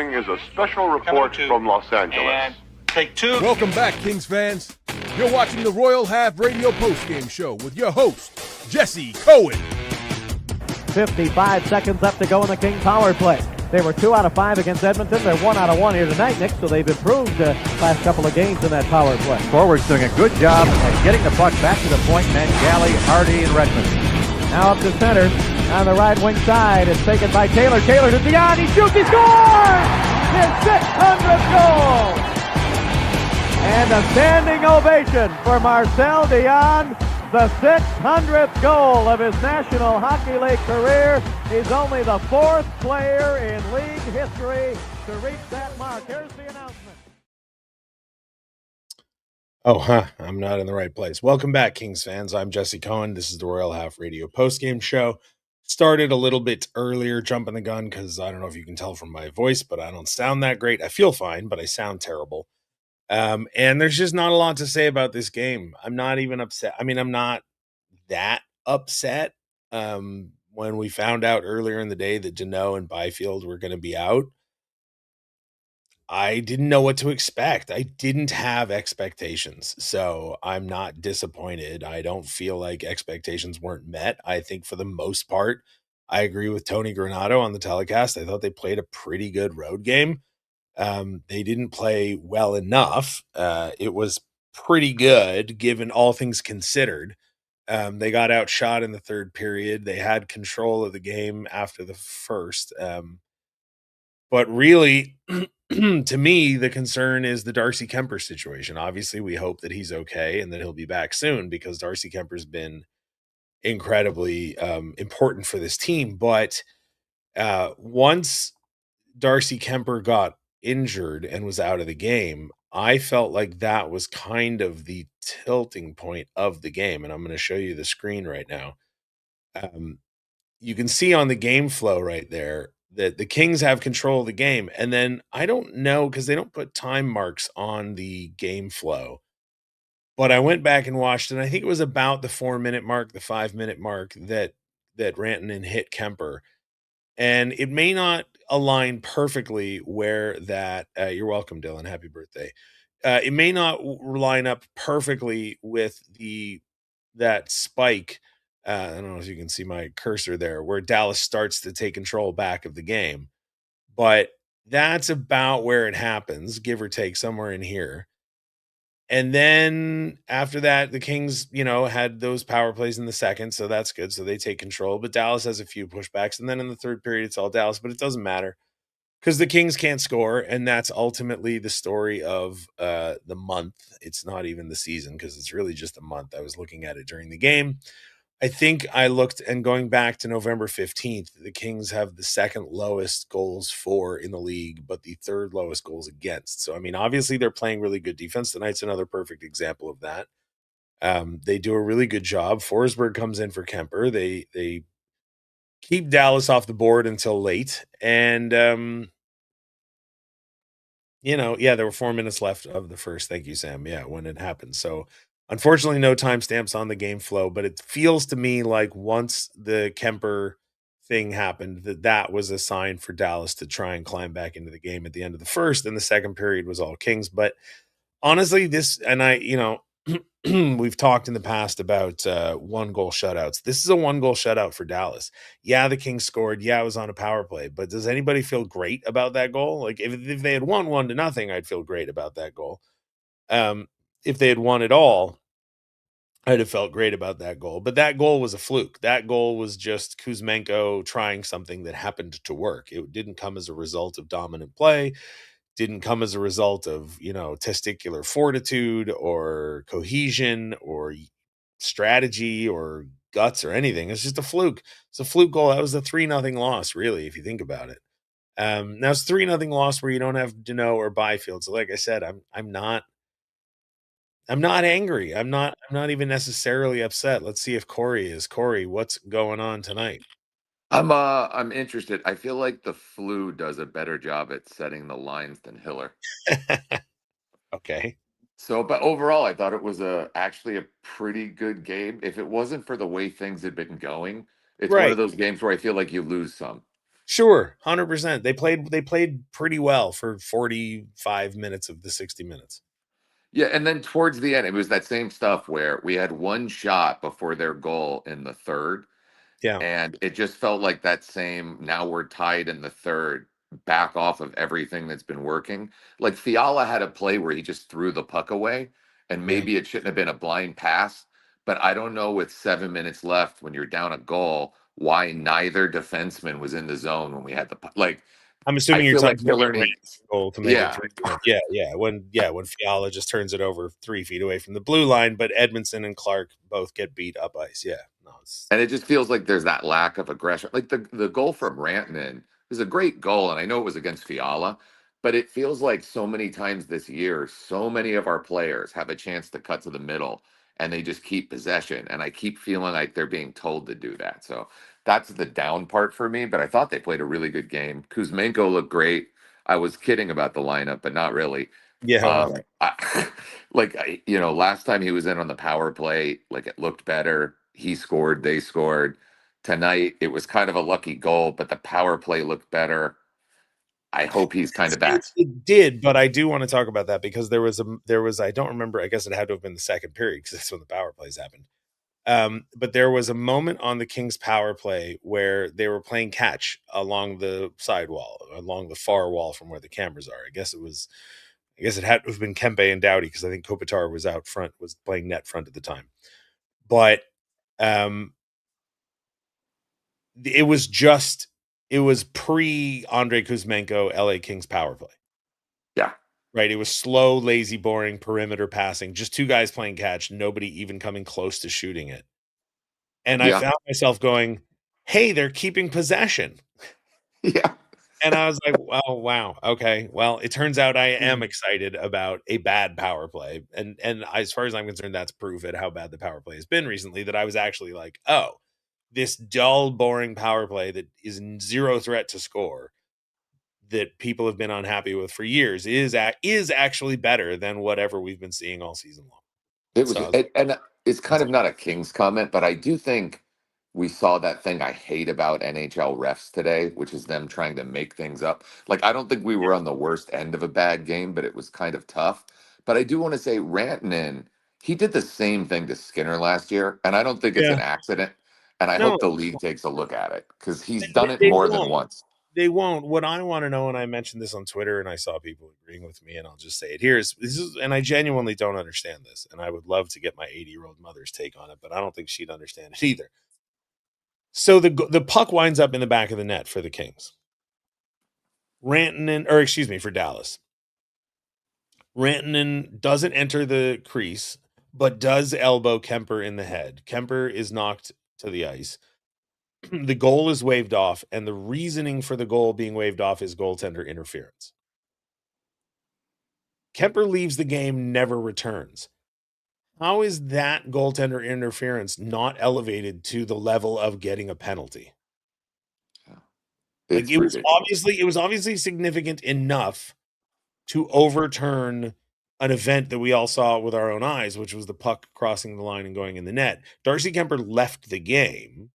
following is a special report from Los Angeles. And take two. Welcome back, Kings fans. You're watching the Royal Half Radio Postgame Show with your host, Jesse Cohen. 55 seconds left to go in the King power play. They were 2 out of 5 against Edmonton. They're 1 out of 1 here tonight, Nick, so they've improved the last couple of games in that power play. Forwards doing a good job at getting the puck back to the point men, Galley, Hardy, and Redmond. Now up to center on the right wing side. It's taken by Taylor. Taylor to Dion. He shoots. He scores! His 600th goal! And a standing ovation for Marcel Dion. The 600th goal of his National Hockey League career. He's only the 4th player in league history to reach that mark. Here's the announcement. I'm not in the right place. Welcome back, Kings fans. I'm Jesse Cohen. This is the Royal Half Radio postgame show. Started a little bit earlier, jumping the gun, because I don't know if you can tell from my voice, but I don't sound that great. I feel fine, but I sound terrible. And there's just not a lot to say about this game. I'm not even upset. I mean, I'm not that upset. When we found out earlier in the day that Deneau and Byfield were going to be out, I didn't know what to expect. I didn't have expectations, so I'm not disappointed. I don't feel like expectations weren't met. I think for the most part, I agree with Tony Granato on the telecast. I thought they played a pretty good road game. They didn't play well enough. It was pretty good given all things considered. They got outshot in the third period. They had control of the game after the first. But really, to me, the concern is the Darcy Kemper situation. Obviously, we hope that he's okay and that he'll be back soon because Darcy Kemper's been incredibly important for this team. But once Darcy Kemper got injured and was out of the game, I felt like that was kind of the tilting point of the game. And I'm going to show you the screen right now. You can see on the game flow right there that the Kings have control of the game. And then I don't know, because they don't put time marks on the game flow, but I went back and watched, and I think it was about the 4-minute mark, the 5-minute mark that Rantanen hit Kemper. And it may not align perfectly where that, you're welcome, Dylan, happy birthday. It may not line up perfectly with that spike. I don't know if you can see my cursor there, where Dallas starts to take control back of the game. But that's about where it happens, give or take, somewhere in here. And then after that, the Kings, had those power plays in the second, so that's good. So they take control. But Dallas has a few pushbacks. And then in the third period, it's all Dallas. But it doesn't matter because the Kings can't score. And that's ultimately the story of the month. It's not even the season because it's really just a month. I was looking at it during the game. I think I looked, and going back to November 15th, the Kings have the second lowest goals for in the league, but the third lowest goals against. So, I mean, obviously they're playing really good defense. Tonight's another perfect example of that. They do a really good job. Forsberg comes in for Kemper. They keep Dallas off the board until late. And, there were 4 minutes left of the first. Thank you, Sam. Yeah, when it happened. So, unfortunately, no timestamps on the game flow, but it feels to me like once the Kemper thing happened, that was a sign for Dallas to try and climb back into the game at the end of the first, and the second period was all Kings. But honestly, we've talked in the past about 1-goal shutouts. This is a 1-goal shutout for Dallas. Yeah, the Kings scored. Yeah, it was on a power play. But does anybody feel great about that goal? Like if they had won 1-0, I'd feel great about that goal. If they had won it all, I'd have felt great about that goal. But that goal was a fluke. That goal was just Kuzmenko trying something that happened to work. It didn't come as a result of dominant play. Didn't come as a result of, testicular fortitude or cohesion or strategy or guts or anything. It's just a fluke. It's a fluke goal. That was a 3-0 loss, really, if you think about it. Now it's 3-0 loss where you don't have Deneau or Byfield. So like I said, I'm not angry. I'm not even necessarily upset. Let's see if Corey is. Corey, what's going on tonight? I'm interested. I feel like the flu does a better job at setting the lines than Hiller. Okay. So, but overall, I thought it was actually a pretty good game. If it wasn't for the way things had been going, it's one of those games where I feel like you lose some. Sure, 100%. They played pretty well for 45 minutes of the 60 minutes. Yeah, and then towards the end, it was that same stuff where we had one shot before their goal in the third, Yeah. and it just felt like that same, now we're tied in the third, back off of everything that's been working. Like Fiala had a play where he just threw the puck away, and Yeah. maybe it shouldn't have been a blind pass. But I don't know with 7 minutes left when you're down a goal, why neither defenseman was in the zone when we had the puck. Like, I'm I assuming you're feel talking like about Hillary, Grant's goal to make it yeah. 3-1. Yeah. When Fiala just turns it over 3 feet away from the blue line, but Edmondson and Clark both get beat up ice. Yeah. No, And it just feels like there's that lack of aggression. Like the goal from Rantanen is a great goal, and I know it was against Fiala, but it feels like so many times this year, so many of our players have a chance to cut to the middle, and they just keep possession. And I keep feeling like they're being told to do that. So that's the down part for me. But I thought they played a really good game. Kuzmenko looked great. I was kidding about the lineup, but not really. yeah. Last time he was in on the power play, like it looked better. He scored, they scored. Tonight, it was kind of a lucky goal, but the power play looked better. I hope he's kind of back. It did, but I do want to talk about that because there was I don't remember, I guess it had to have been the second period because that's when the power plays happened. But there was a moment on the Kings power play where they were playing catch along the sidewall, along the far wall from where the cameras are. I guess it had to have been Kempe and Doughty because I think Kopitar was out front, was playing net front at the time. But it was pre Andrei Kuzmenko LA Kings power play. Yeah. Right. It was slow, lazy, boring perimeter passing, just two guys playing catch, nobody even coming close to shooting it. And I Yeah. found myself going, hey, they're keeping possession. Yeah. And I was like, oh, wow. Okay. Well, it turns out I am excited about a bad power play. And as far as I'm concerned, that's proof at how bad the power play has been recently, that I was actually like, oh, this dull, boring power play that is zero threat to score that people have been unhappy with for years is actually better than whatever we've been seeing all season long. It was, So I was like, and it's kind that's of not a Kings comment, but I do think we saw that thing I hate about NHL refs today, which is them trying to make things up. Like, I don't think we were on the worst end of a bad game, but it was kind of tough. But I do want to say, Rantanen, he did the same thing to Skinner last year, and I don't think it's yeah, an accident. And I no, hope the league takes a look at it because he's they, done it they more than won't. once. They won't. What I want to know, and I mentioned this on Twitter, and I saw people agreeing with me, and I'll just say it here and I genuinely don't understand this, and I would love to get my 80-year-old mother's take on it, but I don't think she'd understand it either. So the puck winds up in the back of the net for the Kings. For Dallas. Rantanen doesn't enter the crease, but does elbow Kemper in the head. Kemper is knocked to the ice. The goal is waved off, and the reasoning for the goal being waved off is goaltender interference. Kemper leaves the game, never returns. How is that goaltender interference not elevated to the level of getting a penalty? Like It's ridiculous. it was obviously significant enough to overturn an event that we all saw with our own eyes, which was the puck crossing the line and going in the net. Darcy Kemper left the game.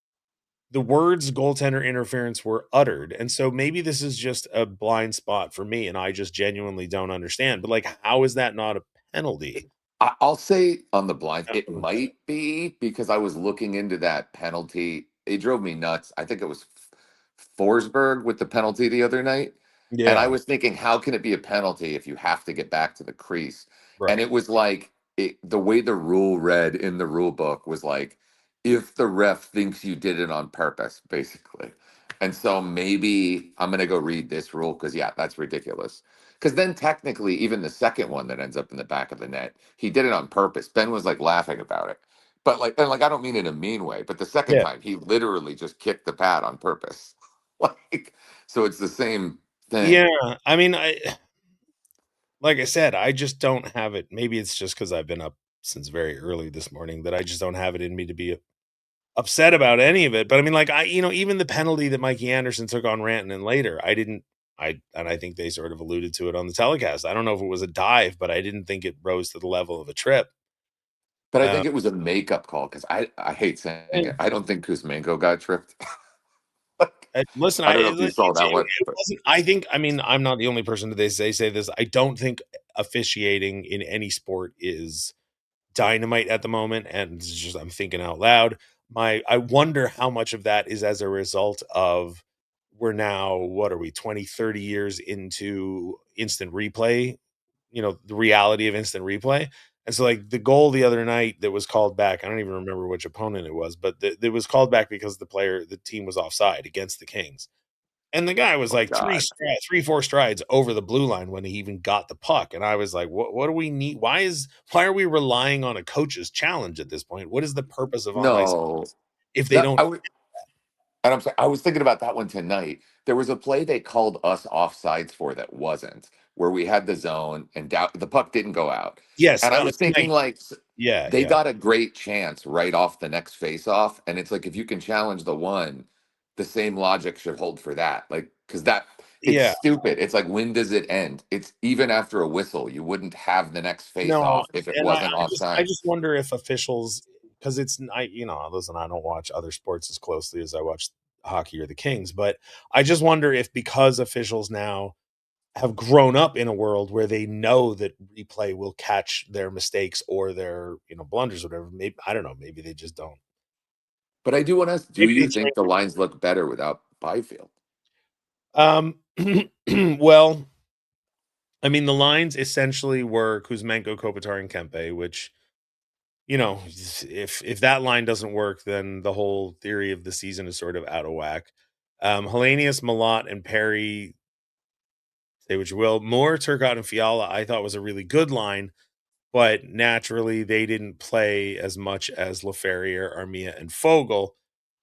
The words goaltender interference were uttered. And so maybe this is just a blind spot for me and I just genuinely don't understand. But like, how is that not a penalty? I'll say on the blinds, it might be because I was looking into that penalty. It drove me nuts. I think it was Forsberg with the penalty the other night. And I Yeah, was thinking, how can it be a penalty if you have to get back to the crease? And right. it was like the way the rule read in the rule book was like, if the ref thinks you did it on purpose, basically. And so maybe I'm going to go read this rule because, yeah, that's ridiculous. Because then technically, even the second one that ends up in the back of the net, he did it on purpose. Ben was like laughing about it. But like I don't mean in a mean way, but the second Yeah. time he literally just kicked the pad on purpose. Like, so it's the same thing. Yeah. I mean, like I said, I just don't have it. Maybe it's just because I've been up since very early this morning that I just don't have it in me to be upset about any of it. But I mean, like even the penalty that Mikey Anderson took on Rantanen later, I think they sort of alluded to it on the telecast. I don't know if it was a dive, but I didn't think it rose to the level of a trip. But I Um, think it was a makeup call because I hate saying and it. I don't think Kuzmenko got tripped. Listen, I don't know if you saw that one, it but wasn't. I think. I mean, I'm not the only person that they say this. I don't think officiating in any sport is dynamite at the moment, and it's just I'm thinking out loud. I wonder how much of that is as a result of we're now what are we 20, 30 years into instant replay, the reality of instant replay. And so like the goal the other night that was called back, I don't even remember which opponent it was, but it was called back because the team was offside against the Kings. And the guy was oh like god, 4 strides over the blue line when he even got the puck. And I was like, what do we need? Why are we relying on a coach's challenge at this point? What is the purpose of on ice no, if they that don't? and I'm sorry, I was thinking about that one tonight. There was a play they called us offsides for that wasn't, where we had the zone and the puck didn't go out. Yes, And I was thinking, tonight. like, Yeah, they yeah. got a great chance right off the next face-off. And it's like, if you can challenge the one, the same logic should hold for that. Like, because it's Yeah. stupid. It's like, when does it end? It's even after a whistle, you wouldn't have the next No, face-off if it and wasn't I offside. just wonder if officials, because listen, I don't watch other sports as closely as I watch hockey or the Kings, but I just wonder if because officials now have grown up in a world where they know that replay will catch their mistakes or their, blunders, or whatever. Maybe I don't know. Maybe they just don't. But I do want to ask, do Maybe they you train. think the lines look better without Byfield? Um, well, I mean, the lines essentially were Kuzmenko, Kopitar, and Kempe, which if that line doesn't work, then the whole theory of the season is sort of out of whack. Hellenius, Malott, and Perry, say what you will. Moore, Turcotte, and Fiala, I thought was a really good line, but naturally they didn't play as much as LaFerriere, Armia, and Fogel,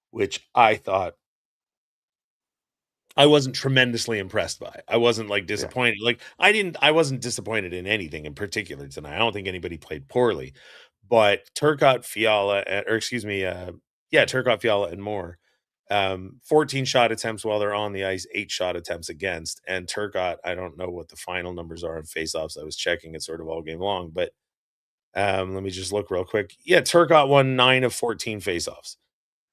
which I wasn't tremendously impressed by. I wasn't like Yeah. disappointed. Like I wasn't disappointed in anything in particular tonight. I don't think anybody played poorly, but Turcotte, Fiala, or excuse me, Turcotte, Fiala, and Moore. 14 shot attempts while they're on the ice, 8 shot attempts against. And Turcotte, I don't know what the final numbers are on faceoffs. I was checking it sort of all game long, but let me just look real quick. Yeah, Turcotte won 9 of 14 faceoffs,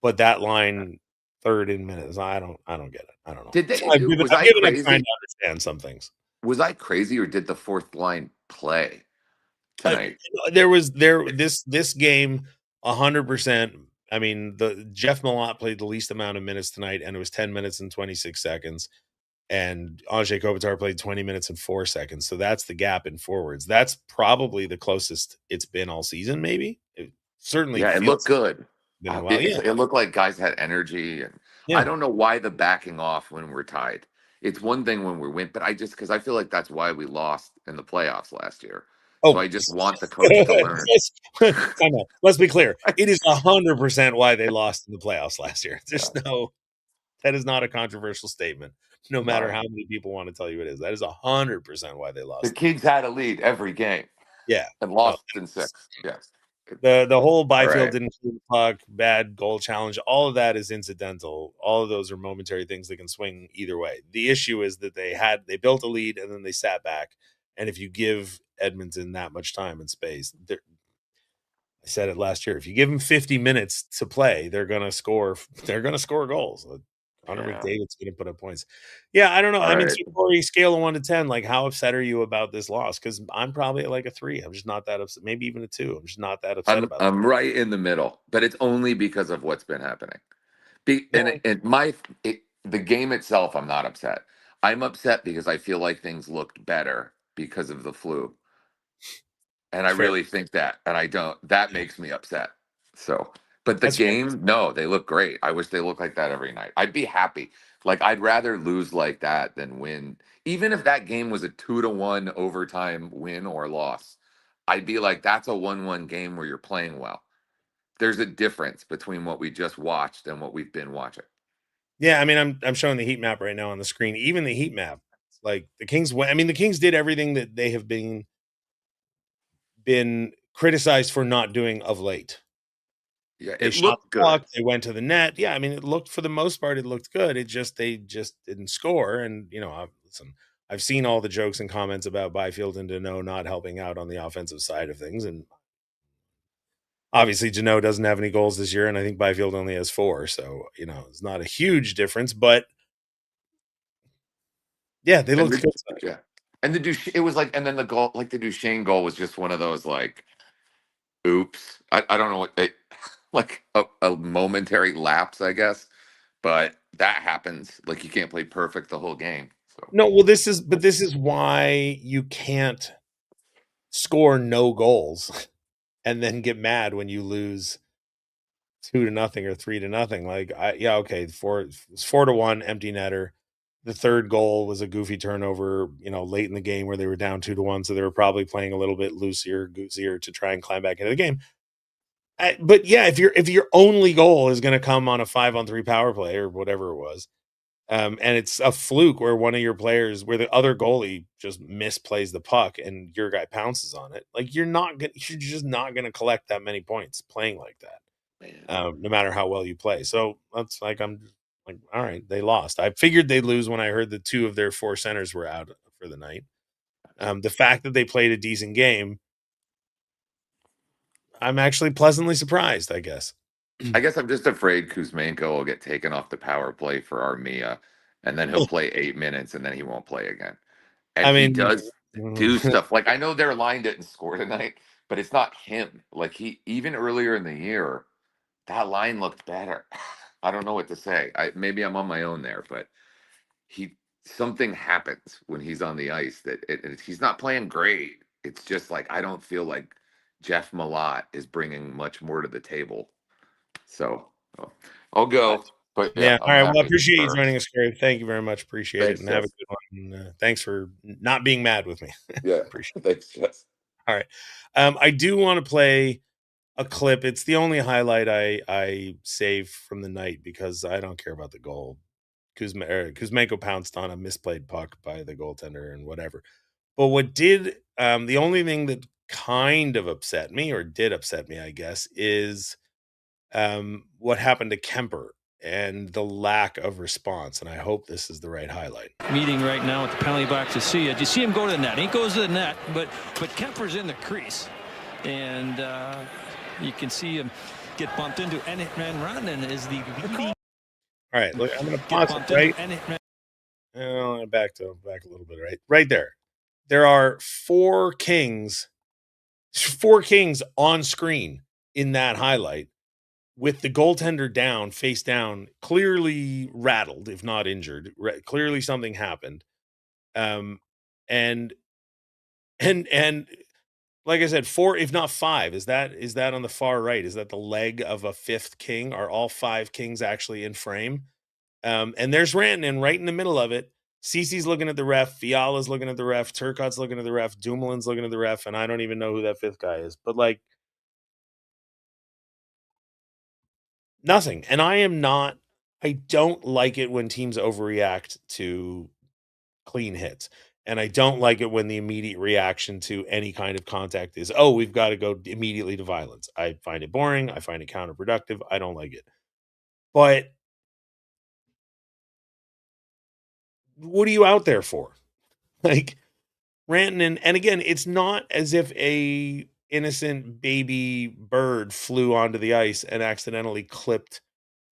but that line third in minutes. I don't get it. I don't know. Did they? Was I've I given up trying crazy? to understand some things. Was I crazy, or did the fourth line play Uh, tonight? this game 100%. I mean, the Jeff Malott played the least amount of minutes tonight, and it was 10 minutes and 26 seconds. And Anze Kopitar played 20 minutes and 4 seconds. So that's the gap in forwards. That's probably the closest it's been all season, maybe. It certainly Yeah, it looked feels like good. it's been a while. Yeah. It looked like guys had energy, and I Yeah. don't know why the backing off when we're tied. It's one thing when we win, but because I feel like that's why we lost in the playoffs last year. So Oh, I just want the coach to learn. time out. Let's be clear. It is 100% why they lost in the playoffs last year. That is not a controversial statement, no All matter right. how many people want to tell you it is. That is 100% why they The lost. Kings had a lead every game Yeah. and No, lost in six. Yes. the whole All Byfield right. didn't clear the puck, bad goal challenge, all of that is incidental. All of those are momentary things that can swing either way. The issue is that they built a lead and then they sat back. And if you give Edmonton that much time and space, I said it last year. If you give them 50 minutes to play, they're gonna score. They're gonna score goals. Connor Yeah. McDavid's gonna put up points. Yeah, I don't know. All I mean, right. so Corey, scale of 1 to 10, like how upset are you about this loss? Because I'm probably at like a 3. I'm just not that upset. Maybe even a 2. I'm just not that upset about I'm right in the middle, but it's only because of what's been happening. that. The game itself, I'm not upset. I'm upset because I feel like things looked better because of the flu, and I Fair. really think that, and I don't. That makes me upset. So, but the That's fair. game, no, they look great. I wish they looked like that every night. I'd be happy. Like, I'd rather lose like that than win. Even if that game was a 2-1 overtime win or loss, I'd be like, that's a 1-1 game where you're playing well. There's a difference between what we just watched and what we've been watching. Yeah, I mean, I'm showing the heat map right now on the screen. Even the heat map, like the Kings. I mean, the Kings did everything that they have been criticized for not doing of late. Yeah, They it shot looked the puck. good. They went to the net. Yeah, I mean, it looked for the most part, it looked good. They just didn't score. And listen, I've seen all the jokes and comments about Byfield and Deneau not helping out on the offensive side of things, and Obviously, Jano doesn't have any goals this year, and I think Byfield only has 4. So, it's not a huge difference, but yeah, they looked good. Yeah. And it was like, and then the goal, like the Duchesne goal was just one of those like, oops. I don't know what like a momentary lapse, I guess. But that happens. Like you can't play perfect the whole game. So No, well, this is why you can't score no goals and then get mad when you lose 2-0 or 3-0. Like, okay, it's 4-1, empty netter. The third goal was a goofy turnover, late in the game where they were down 2-1, so they were probably playing a little bit goosier to try and climb back into the game. But yeah, if your only goal is going to come on a 5-on-3 power play or whatever it was, and it's a fluke where one of your players, where the other goalie just misplays the puck and your guy pounces on it, like you're just not gonna collect that many points playing like that, no matter how well you play. So that's like I'm like, all right, they lost. I figured they'd lose when I heard that 2 of their 4 centers were out for the night. The fact that they played a decent game, I'm actually pleasantly surprised, I guess. I guess I'm just afraid Kuzmenko will get taken off the power play for Armia, and then he'll play 8 minutes, and then he won't play again. And I he mean, does do stuff like I know their line didn't score tonight, but it's not him. Like he even earlier in the year, that line looked better. I don't know what to say. Maybe I'm on my own there, but something happens when he's on the ice that he's not playing great. It's just like I don't feel like Jeff Malott is bringing much more to the table. So I'll go. But yeah, yeah. All I'm right. Well, I happy. appreciate you joining us, Gary. Thank you very much. Appreciate it. Thanks, And have a Jess. good one. And, thanks for not being mad with me. Yeah, Appreciate it. thanks, Jess. All right. I do want to play a clip. It's the only highlight I save from the night because I don't care about the goal. Kuzmenko pounced on a misplayed puck by the goaltender and whatever. But the only thing that kind of upset me, or did upset me, I guess, is what happened to Kemper and the lack of response. And I hope this is the right highlight. Meeting right now at the penalty box to see it. You see him go to the net. He goes to the net, but Kemper's in the crease. And you can see him get bumped into and run and is the leading. All right, look, I'm going to pause it right. Back a little bit, right there. There are 4 kings on screen in that highlight with the goaltender down, face down, clearly rattled, if not injured. Clearly something happened. And like I said, 4, if not 5, is that on the far right? Is that the leg of a 5th king? Are all 5 kings actually in frame? And there's Rantanen right in the middle of it. Cece's looking at the ref. Fiala's looking at the ref. Turcotte's looking at the ref. Dumoulin's looking at the ref. And I don't even know who that 5th guy is. But, like, nothing. And I don't like it when teams overreact to clean hits. And I don't like it when the immediate reaction to any kind of contact is, oh, we've got to go immediately to violence. I find it boring. I find it counterproductive. I don't like it. But what are you out there for? Like, Rantanen, and again, it's not as if a innocent baby bird flew onto the ice and accidentally clipped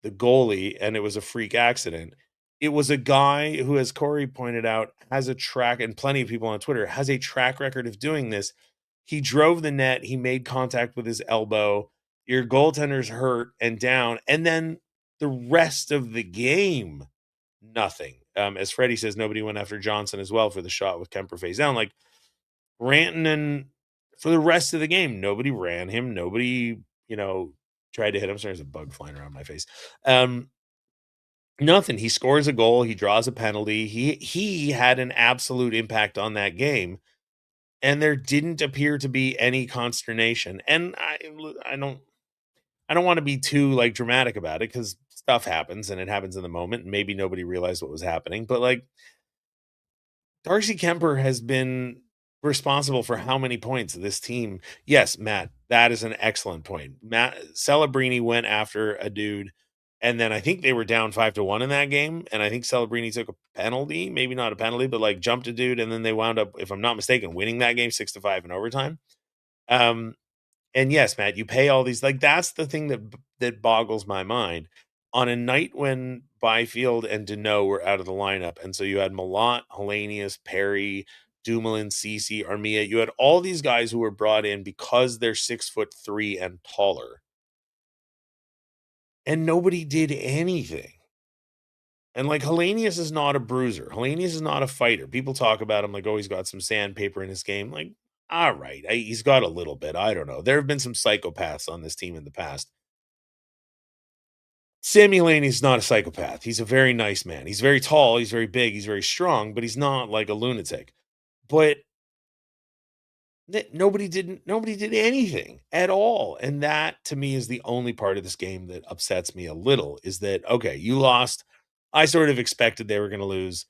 the goalie and it was a freak accident. It was a guy who, as Corey pointed out, has a track, and plenty of people on Twitter, has a track record of doing this. He drove the net, he made contact with his elbow, your goaltender's hurt and down, and then the rest of the game, nothing. As Freddie says, nobody went after Johnson as well for the shot with Kemper face down. Like, Rantanen, for the rest of the game, nobody ran him. Nobody, tried to hit him. Sorry, there's a bug flying around my face. Nothing. He scores a goal. He draws a penalty. He had an absolute impact on that game, and there didn't appear to be any consternation. And I don't want to be too like dramatic about it because stuff happens and it happens in the moment. And maybe nobody realized what was happening, but like, Darcy Kemper has been responsible for how many points this team. Yes, Matt, that is an excellent point. Matt Celebrini went after a dude, and then I think they were down 5-1 in that game. And I think Celebrini took a penalty, maybe not a penalty, but like jumped a dude. And then they wound up, if I'm not mistaken, winning that game 6-5 in overtime. And yes, Matt, you pay all these, like, that's the thing that boggles my mind. On a night when Byfield and Deneau were out of the lineup, and so you had Malott, Hellenius, Perry, Dumoulin, Cece, Armia, you had all these guys who were brought in because they're 6'3" and taller. And nobody did anything. And like Hellenius is not a bruiser. Hellenius is not a fighter. People talk about him like, oh, he's got some sandpaper in his game. Like, all right, he's got a little bit. I don't know. There have been some psychopaths on this team in the past. Sammy Hellenius is not a psychopath. He's a very nice man. He's very tall. He's very big. He's very strong, but he's not like a lunatic. But nobody did anything at all. And that to me is the only part of this game that upsets me a little, is that, okay, you lost. I sort of expected they were going to lose,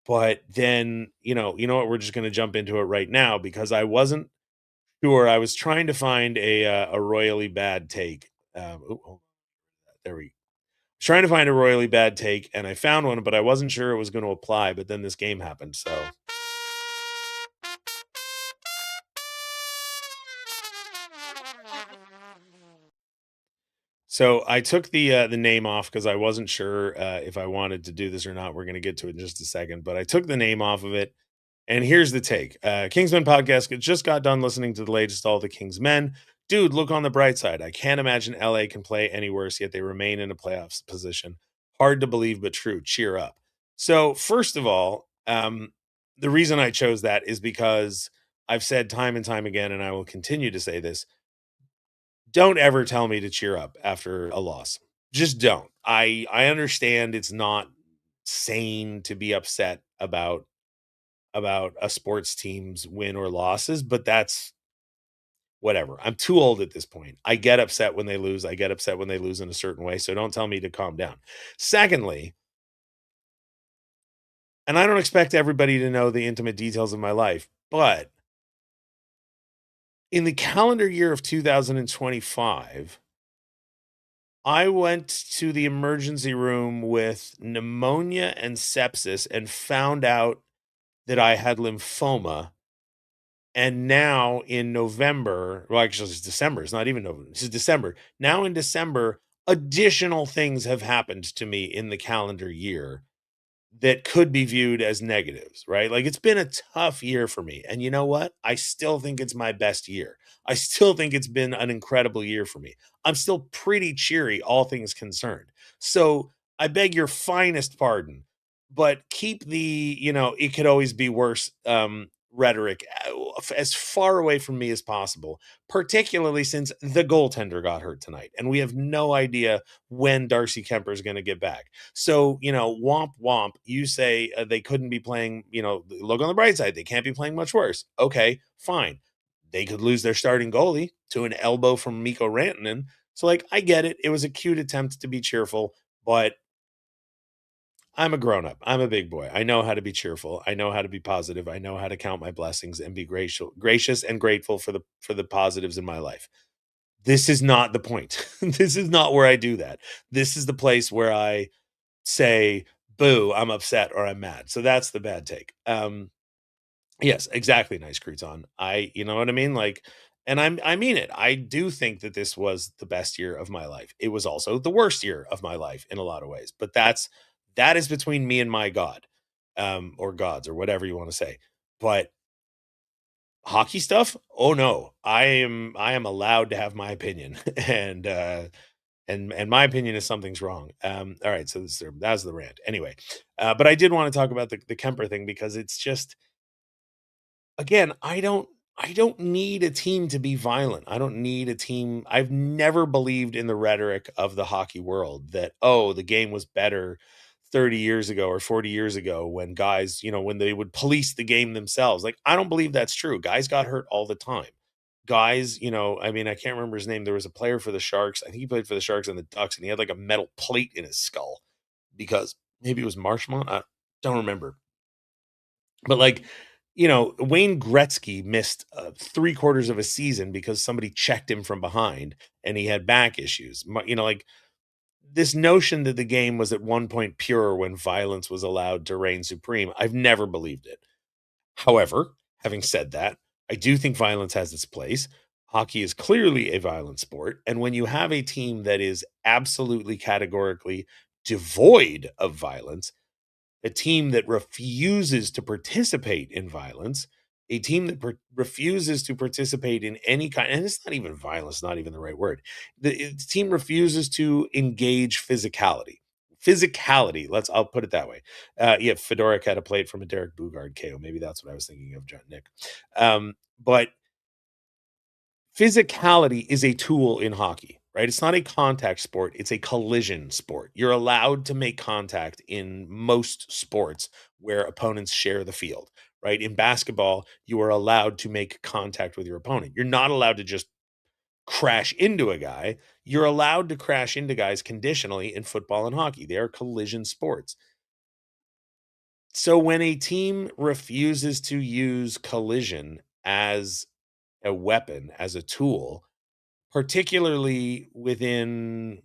but then, you know what, we're just going to jump into it right now because I wasn't sure. I was trying to find a royally bad take. There we go. Trying to find a royally bad take, and I found one, but I wasn't sure it was going to apply, but then this game happened. So I took the name off because I wasn't sure if I wanted to do this or not. We're going to get to it in just a second, but I took the name off of it. And here's the take. Kingsmen podcast just got done listening to the latest All the Kings Men. Dude, look on the bright side. I can't imagine LA can play any worse, yet they remain in a playoffs position. Hard to believe, but true. Cheer up. So first of all, the reason I chose that is because I've said time and time again, and I will continue to say this, don't ever tell me to cheer up after a loss. Just don't. I understand it's not sane to be upset about a sports team's win or losses, but that's whatever. I'm too old at this point. I get upset when they lose. I get upset when they lose in a certain way. So don't tell me to calm down. Secondly, and I don't expect everybody to know the intimate details of my life, but in the calendar year of 2025, I went to the emergency room with pneumonia and sepsis and found out that I had lymphoma. And now in November, well, actually, it's December. It's not even November. This is December. Now in December, additional things have happened to me in the calendar year that could be viewed as negatives, right? Like, it's been a tough year for me. And you know what? I still think it's my best year. I still think it's been an incredible year for me. I'm still pretty cheery, all things concerned. So I beg your finest pardon, but keep the, it could always be worse rhetoric as far away from me as possible, particularly since the goaltender got hurt tonight. And we have no idea when Darcy Kemper is going to get back. So, womp womp, you say they couldn't be playing, look on the bright side, they can't be playing much worse. Okay, fine. They could lose their starting goalie to an elbow from Mikko Rantanen. So, like, I get it. It was a cute attempt to be cheerful, but I'm a grown-up. I'm a big boy. I know how to be cheerful. I know how to be positive. I know how to count my blessings and be gracious and grateful for the positives in my life. This is not the point. This is not where I do that. This is the place where I say, boo, I'm upset or I'm mad. So that's the bad take. Yes, exactly. Nice Crouton. You know what I mean? Like, and I mean it. I do think that this was the best year of my life. It was also the worst year of my life in a lot of ways, but that is between me and my God, or gods, or whatever you want to say. But hockey stuff, oh no, I am allowed to have my opinion, and my opinion is something's wrong. All right, so that was the rant. Anyway, but I did want to talk about the Kemper thing because it's just, again, I don't need a team to be violent. I don't need a team. I've never believed in the rhetoric of the hockey world that, oh, the game was better 30 years ago or 40 years ago when guys, when they would police the game themselves. Like, I don't believe that's true. Guys got hurt all the time. Guys, I mean, I can't remember his name. There was a player for the Sharks. I think he played for the Sharks and the Ducks, and he had like a metal plate in his skull because maybe it was Marchmont. I don't remember. But like, Wayne Gretzky missed 3/4 of a season because somebody checked him from behind and he had back issues. Like, this notion that the game was at one point pure when violence was allowed to reign supreme, I've never believed it. However, having said that, I do think violence has its place. Hockey is clearly a violent sport. And when you have a team that is absolutely categorically devoid of violence, a team that refuses to participate in violence, a team that refuses to participate in any kind, and it's not even violence, not even the right word. The team refuses to engage physicality. I'll put it that way. Yeah, Fedoruk had a plate from a Derek Bugard KO. Maybe that's what I was thinking of, John Nick. But physicality is a tool in hockey, right? It's not a contact sport, it's a collision sport. You're allowed to make contact in most sports where opponents share the field, right? In basketball, you are allowed to make contact with your opponent. You're not allowed to just crash into a guy. You're allowed to crash into guys conditionally in football and hockey. They are collision sports. So when a team refuses to use collision as a weapon, as a tool, particularly within,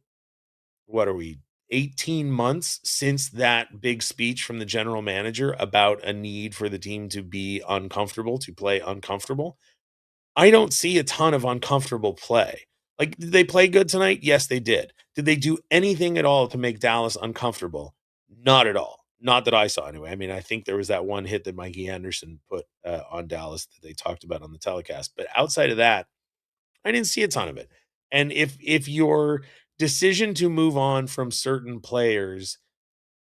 what are we, 18 months since that big speech from the general manager about a need for the team to be uncomfortable, to play uncomfortable, I don't see a ton of uncomfortable play. Like, did they play good tonight? Yes, they did. Did they do anything at all to make Dallas uncomfortable? Not at all. Not that I saw anyway. I mean, I think there was that one hit that Mikey Anderson put on Dallas that they talked about on the telecast. But outside of that, I didn't see a ton of it. And if your decision to move on from certain players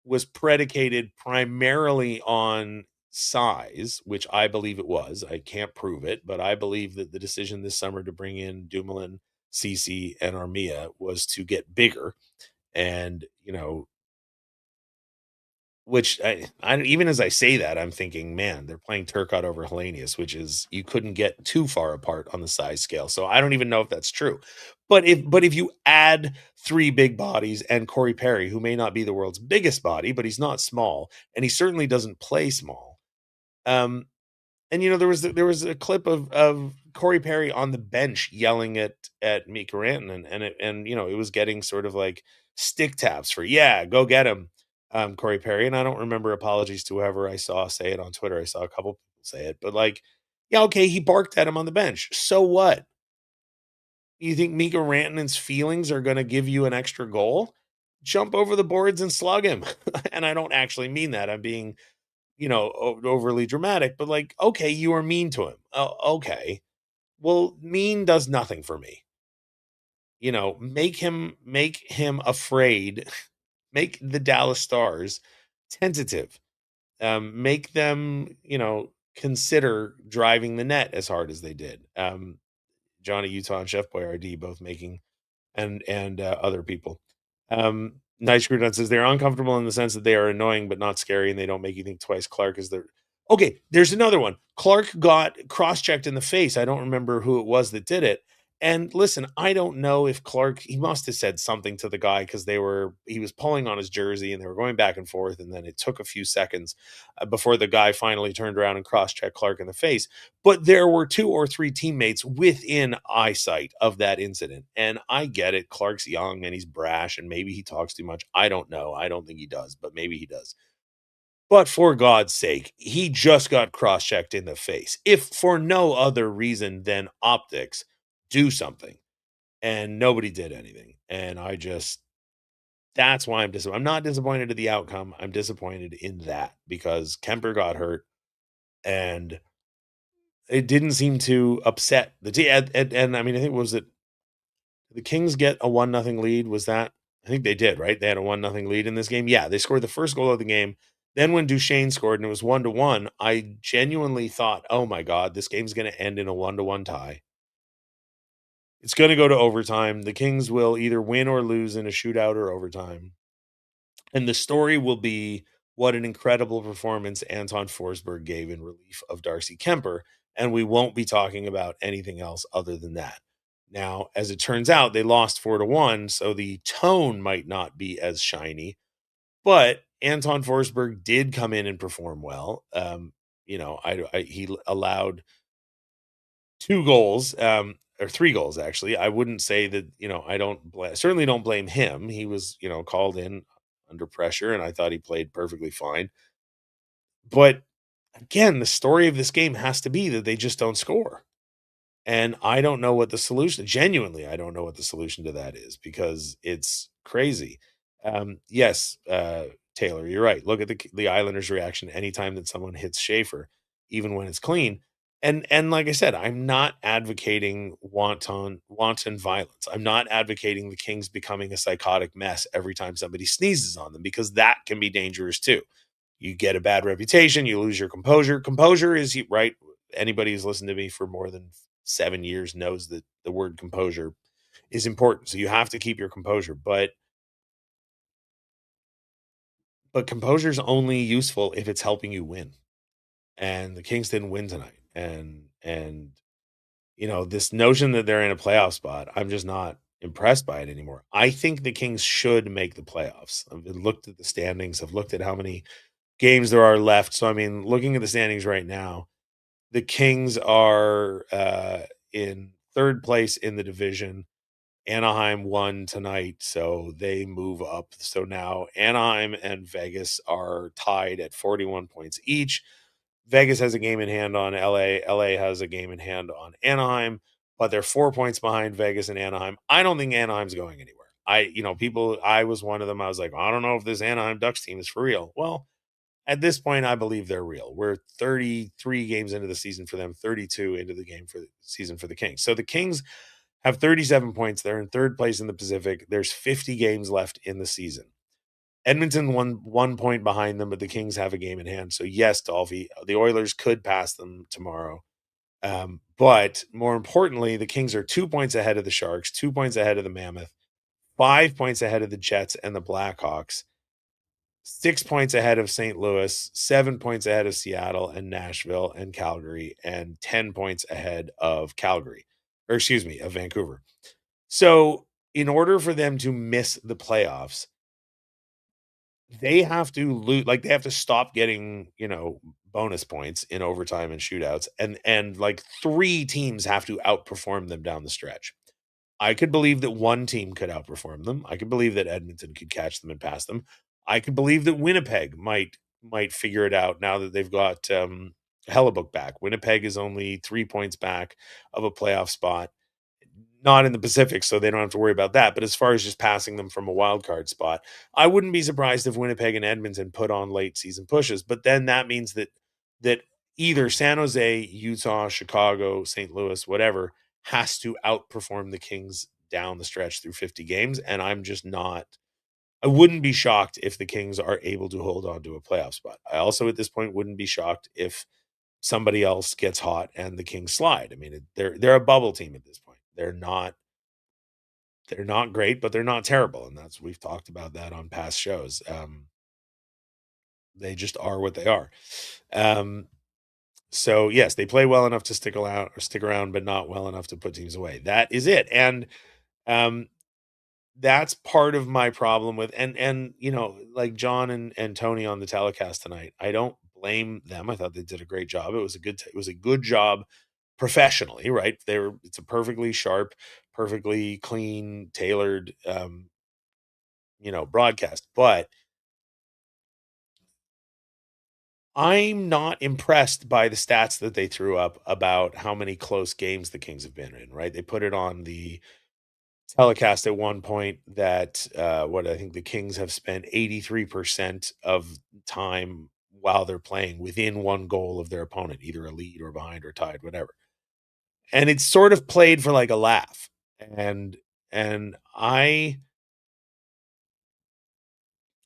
was predicated primarily on size, which I believe it was, I can't prove it, but I believe that the decision this summer to bring in Dumoulin, Cece, and Armia was to get bigger. And, which I even as I say that, I'm thinking, man, they're playing Turcotte over Hellenius, which is, you couldn't get too far apart on the size scale. So I don't even know if that's true. But if you add three big bodies and Corey Perry, who may not be the world's biggest body, but he's not small, and he certainly doesn't play small. And there was a clip of Corey Perry on the bench yelling at Mika Rantanen, and it was getting sort of like stick taps for, yeah, go get him, Corey Perry. And I don't remember apologies to whoever I saw say it on Twitter. I saw a couple people say it, but like, yeah, okay, he barked at him on the bench. So what? You think Mika Rantanen's feelings are going to give you an extra goal? Jump over the boards and slug him. And I don't actually mean that. I'm being overly dramatic, but like, okay, you were mean to him. Oh, okay. Well, mean does nothing for me. Make him afraid, make the Dallas Stars tentative. Make them, consider driving the net as hard as they did. Johnny Utah and Chef Boyardee both making, and other people. Nice Screwdon says they're uncomfortable in the sense that they are annoying but not scary, and they don't make you think twice. Clark is the okay. There's another one. Clark got cross-checked in the face. I don't remember who it was that did it. And listen, I don't know if Clark, he must have said something to the guy because he was pulling on his jersey and they were going back and forth. And then it took a few seconds before the guy finally turned around and cross-checked Clark in the face. But there were two or three teammates within eyesight of that incident. And I get it. Clark's young and he's brash and maybe he talks too much. I don't know. I don't think he does, but maybe he does. But for God's sake, he just got cross-checked in the face. If for no other reason than optics, do something. And nobody did anything. And that's why I'm disappointed. I'm not disappointed at the outcome. I'm disappointed in that because Kemper got hurt and it didn't seem to upset the team. And I mean, I think did the Kings get a 1-0 lead? Was that? I think they did, right? They had a 1-0 lead in this game. Yeah, they scored the first goal of the game. Then when Duchesne scored and it was 1-1, I genuinely thought, oh my God, this game's going to end in a 1-1 tie. It's going to go to overtime. The Kings will either win or lose in a shootout or overtime. And the story will be what an incredible performance Anton Forsberg gave in relief of Darcy Kemper. And we won't be talking about anything else other than that. Now, as it turns out, they lost 4-1, so the tone might not be as shiny. But Anton Forsberg did come in and perform well. He allowed 2 goals, or 3 goals actually. I wouldn't say that, certainly don't blame him. He was, called in under pressure and I thought he played perfectly fine. But again, the story of this game has to be that they just don't score. And I don't know what the solution, genuinely, I don't know what the solution to that is because it's crazy. Yes, Taylor, you're right. Look at the Islanders' reaction anytime that someone hits Schaefer, even when it's clean. And like I said, I'm not advocating wanton violence. I'm not advocating the Kings becoming a psychotic mess every time somebody sneezes on them because that can be dangerous too. You get a bad reputation, you lose your composure. Composure is right. Anybody who's listened to me for more than 7 years knows that the word composure is important. So you have to keep your composure, but composure is only useful if it's helping you win. And the Kings didn't win tonight. And this notion that they're in a playoff spot, I'm just not impressed by it anymore. I think the Kings should make the playoffs. I've looked at the standings. I've looked at how many games there are left. So, I mean, looking at the standings right now, the Kings are in third place in the division. Anaheim won tonight, so they move up. So now Anaheim and Vegas are tied at 41 points each. Vegas has a game in hand on LA. LA has a game in hand on Anaheim, but they're 4 points behind Vegas and Anaheim. I don't think Anaheim's going anywhere. I was one of them. I was like, I don't know if this Anaheim Ducks team is for real. Well, at this point, I believe they're real. We're 33 games into the season for them, 32 into the season for the Kings. So the Kings have 37 points. They're in third place in the Pacific. There's 50 games left in the season. Edmonton 1 point behind them, but the Kings have a game in hand. So yes, Dolphy, the Oilers could pass them tomorrow. But more importantly, the Kings are 2 points ahead of the Sharks, 2 points ahead of the Mammoth, 5 points ahead of the Jets and the Blackhawks, 6 points ahead of St. Louis, 7 points ahead of Seattle and Nashville and Calgary, and 10 points ahead of of Vancouver. So in order for them to miss the playoffs, they have to lose, like they have to stop getting, bonus points in overtime and shootouts. And like 3 teams have to outperform them down the stretch. I could believe that one team could outperform them. I could believe that Edmonton could catch them and pass them. I could believe that Winnipeg might figure it out now that they've got Hellebuck back. Winnipeg is only 3 points back of a playoff spot, not in the Pacific, so they don't have to worry about that. But as far as just passing them from a wild card spot, I wouldn't be surprised if Winnipeg and Edmonton put on late season pushes. But then that means that either San Jose, Utah, Chicago, St. Louis, whatever, has to outperform the Kings down the stretch through 50 games. And I wouldn't be shocked if the Kings are able to hold on to a playoff spot. I also, at this point, wouldn't be shocked if somebody else gets hot and the Kings slide. I mean, they're a bubble team at this point. They're not great, but they're not terrible. And we've talked about that on past shows. They just are what they are. So yes, they play well enough to stick around, but not well enough to put teams away. That is it. And that's part of my problem with, and like John and Tony on the telecast tonight, I don't blame them. I thought they did a great job. It was a good job professionally, right? It's a perfectly sharp, perfectly clean, tailored, broadcast, but I'm not impressed by the stats that they threw up about how many close games the Kings have been in, right? They put it on the telecast at one point that what I think the Kings have spent 83% of time while they're playing within one goal of their opponent, either a lead or behind or tied, whatever. And it's sort of played for like a laugh. And I'm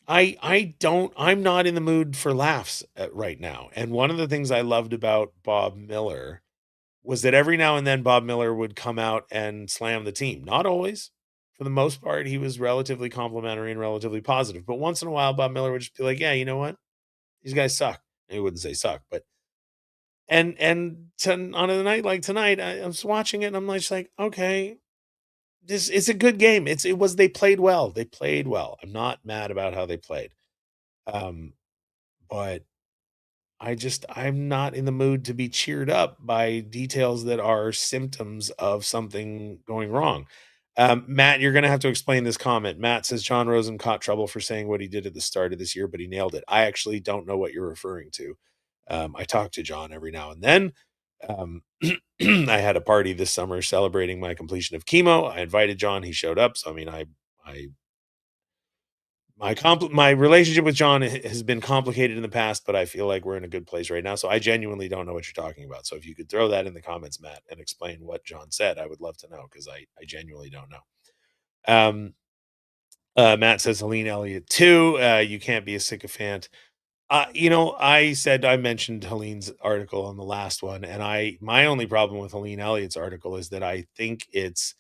not in the mood for laughs right now. And one of the things I loved about Bob Miller was that every now and then Bob Miller would come out and slam the team. Not always. For the most part, he was relatively complimentary and relatively positive. But once in a while, Bob Miller would just be like, yeah, you know what? These guys suck. And he wouldn't say suck, but on a night like tonight, I was watching it and I'm just like, okay, this is a good game. They played well. They played well. I'm not mad about how they played. But I'm not in the mood to be cheered up by details that are symptoms of something going wrong. Matt, you're going to have to explain this comment. Matt says John Rosen caught trouble for saying what he did at the start of this year, but he nailed it. I actually don't know what you're referring to. I talk to John every now and then. I had a party this summer celebrating my completion of chemo. I invited John. He showed up. So, I mean, my relationship with John has been complicated in the past, but I feel like we're in a good place right now. So I genuinely don't know what you're talking about. So if you could throw that in the comments, Matt, and explain what John said, I would love to know, because I genuinely don't know. Matt says Helene Elliott too. You can't be a sycophant. I mentioned Helene's article on the last one, and my only problem with Helene Elliott's article is that I think it's,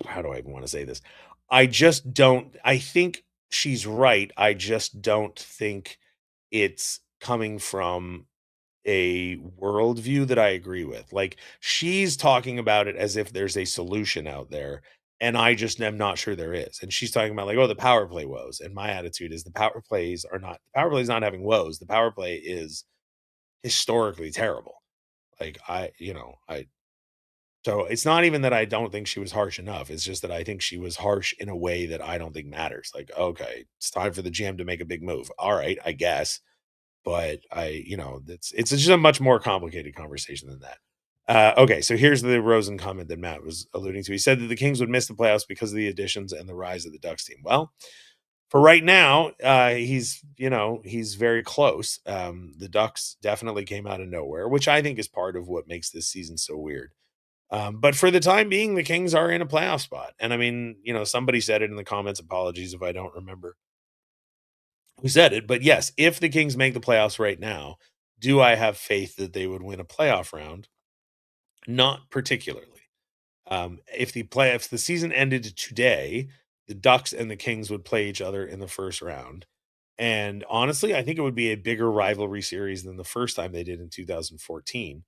how do I even want to say this? I think she's right. I just don't think it's coming from a worldview that I agree with. Like, she's talking about it as if there's a solution out there, and I just am not sure there is. And she's talking about, like, oh, the power play woes. And my attitude is the power play is not having woes. The power play is historically terrible. Like, so it's not even that I don't think she was harsh enough. It's just that I think she was harsh in a way that I don't think matters. Like, okay, it's time for the GM to make a big move. All right, I guess. But it's just a much more complicated conversation than that. Okay, so here's the Rosen comment that Matt was alluding to. He said that the Kings would miss the playoffs because of the additions and the rise of the Ducks team. Well, for right now, he's very close. The Ducks definitely came out of nowhere, which I think is part of what makes this season so weird. But for the time being, the Kings are in a playoff spot. And I mean, somebody said it in the comments. Apologies if I don't remember who said it. But yes, if the Kings make the playoffs right now, do I have faith that they would win a playoff round? Not particularly. If the season ended today, the Ducks and the Kings would play each other in the first round. And honestly, I think it would be a bigger rivalry series than the first time they did in 2014.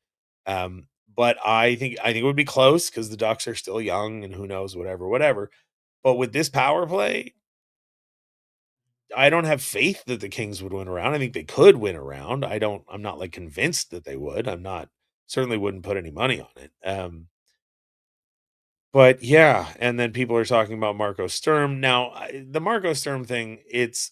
But I think it would be close because the Ducks are still young and who knows, whatever. But with this power play, I don't have faith that the Kings would win a round. I think they could win a round. I'm not like convinced that they would. Certainly wouldn't put any money on it. But yeah, and then people are talking about Marco Sturm. Now, the Marco Sturm thing, it's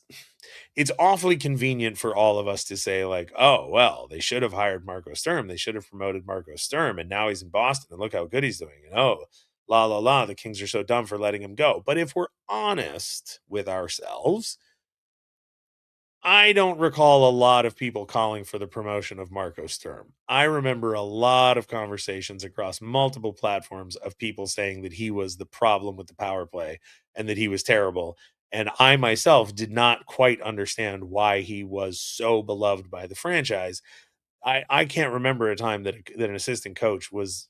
awfully convenient for all of us to say, like, oh, well, they should have hired Marco Sturm. They should have promoted Marco Sturm, and now he's in Boston, and look how good he's doing. And oh, la, la, la, the Kings are so dumb for letting him go. But if we're honest with ourselves, I don't recall a lot of people calling for the promotion of Marco Sturm. I remember a lot of conversations across multiple platforms of people saying that he was the problem with the power play and that he was terrible. And I myself did not quite understand why he was so beloved by the franchise. I can't remember a time that an assistant coach was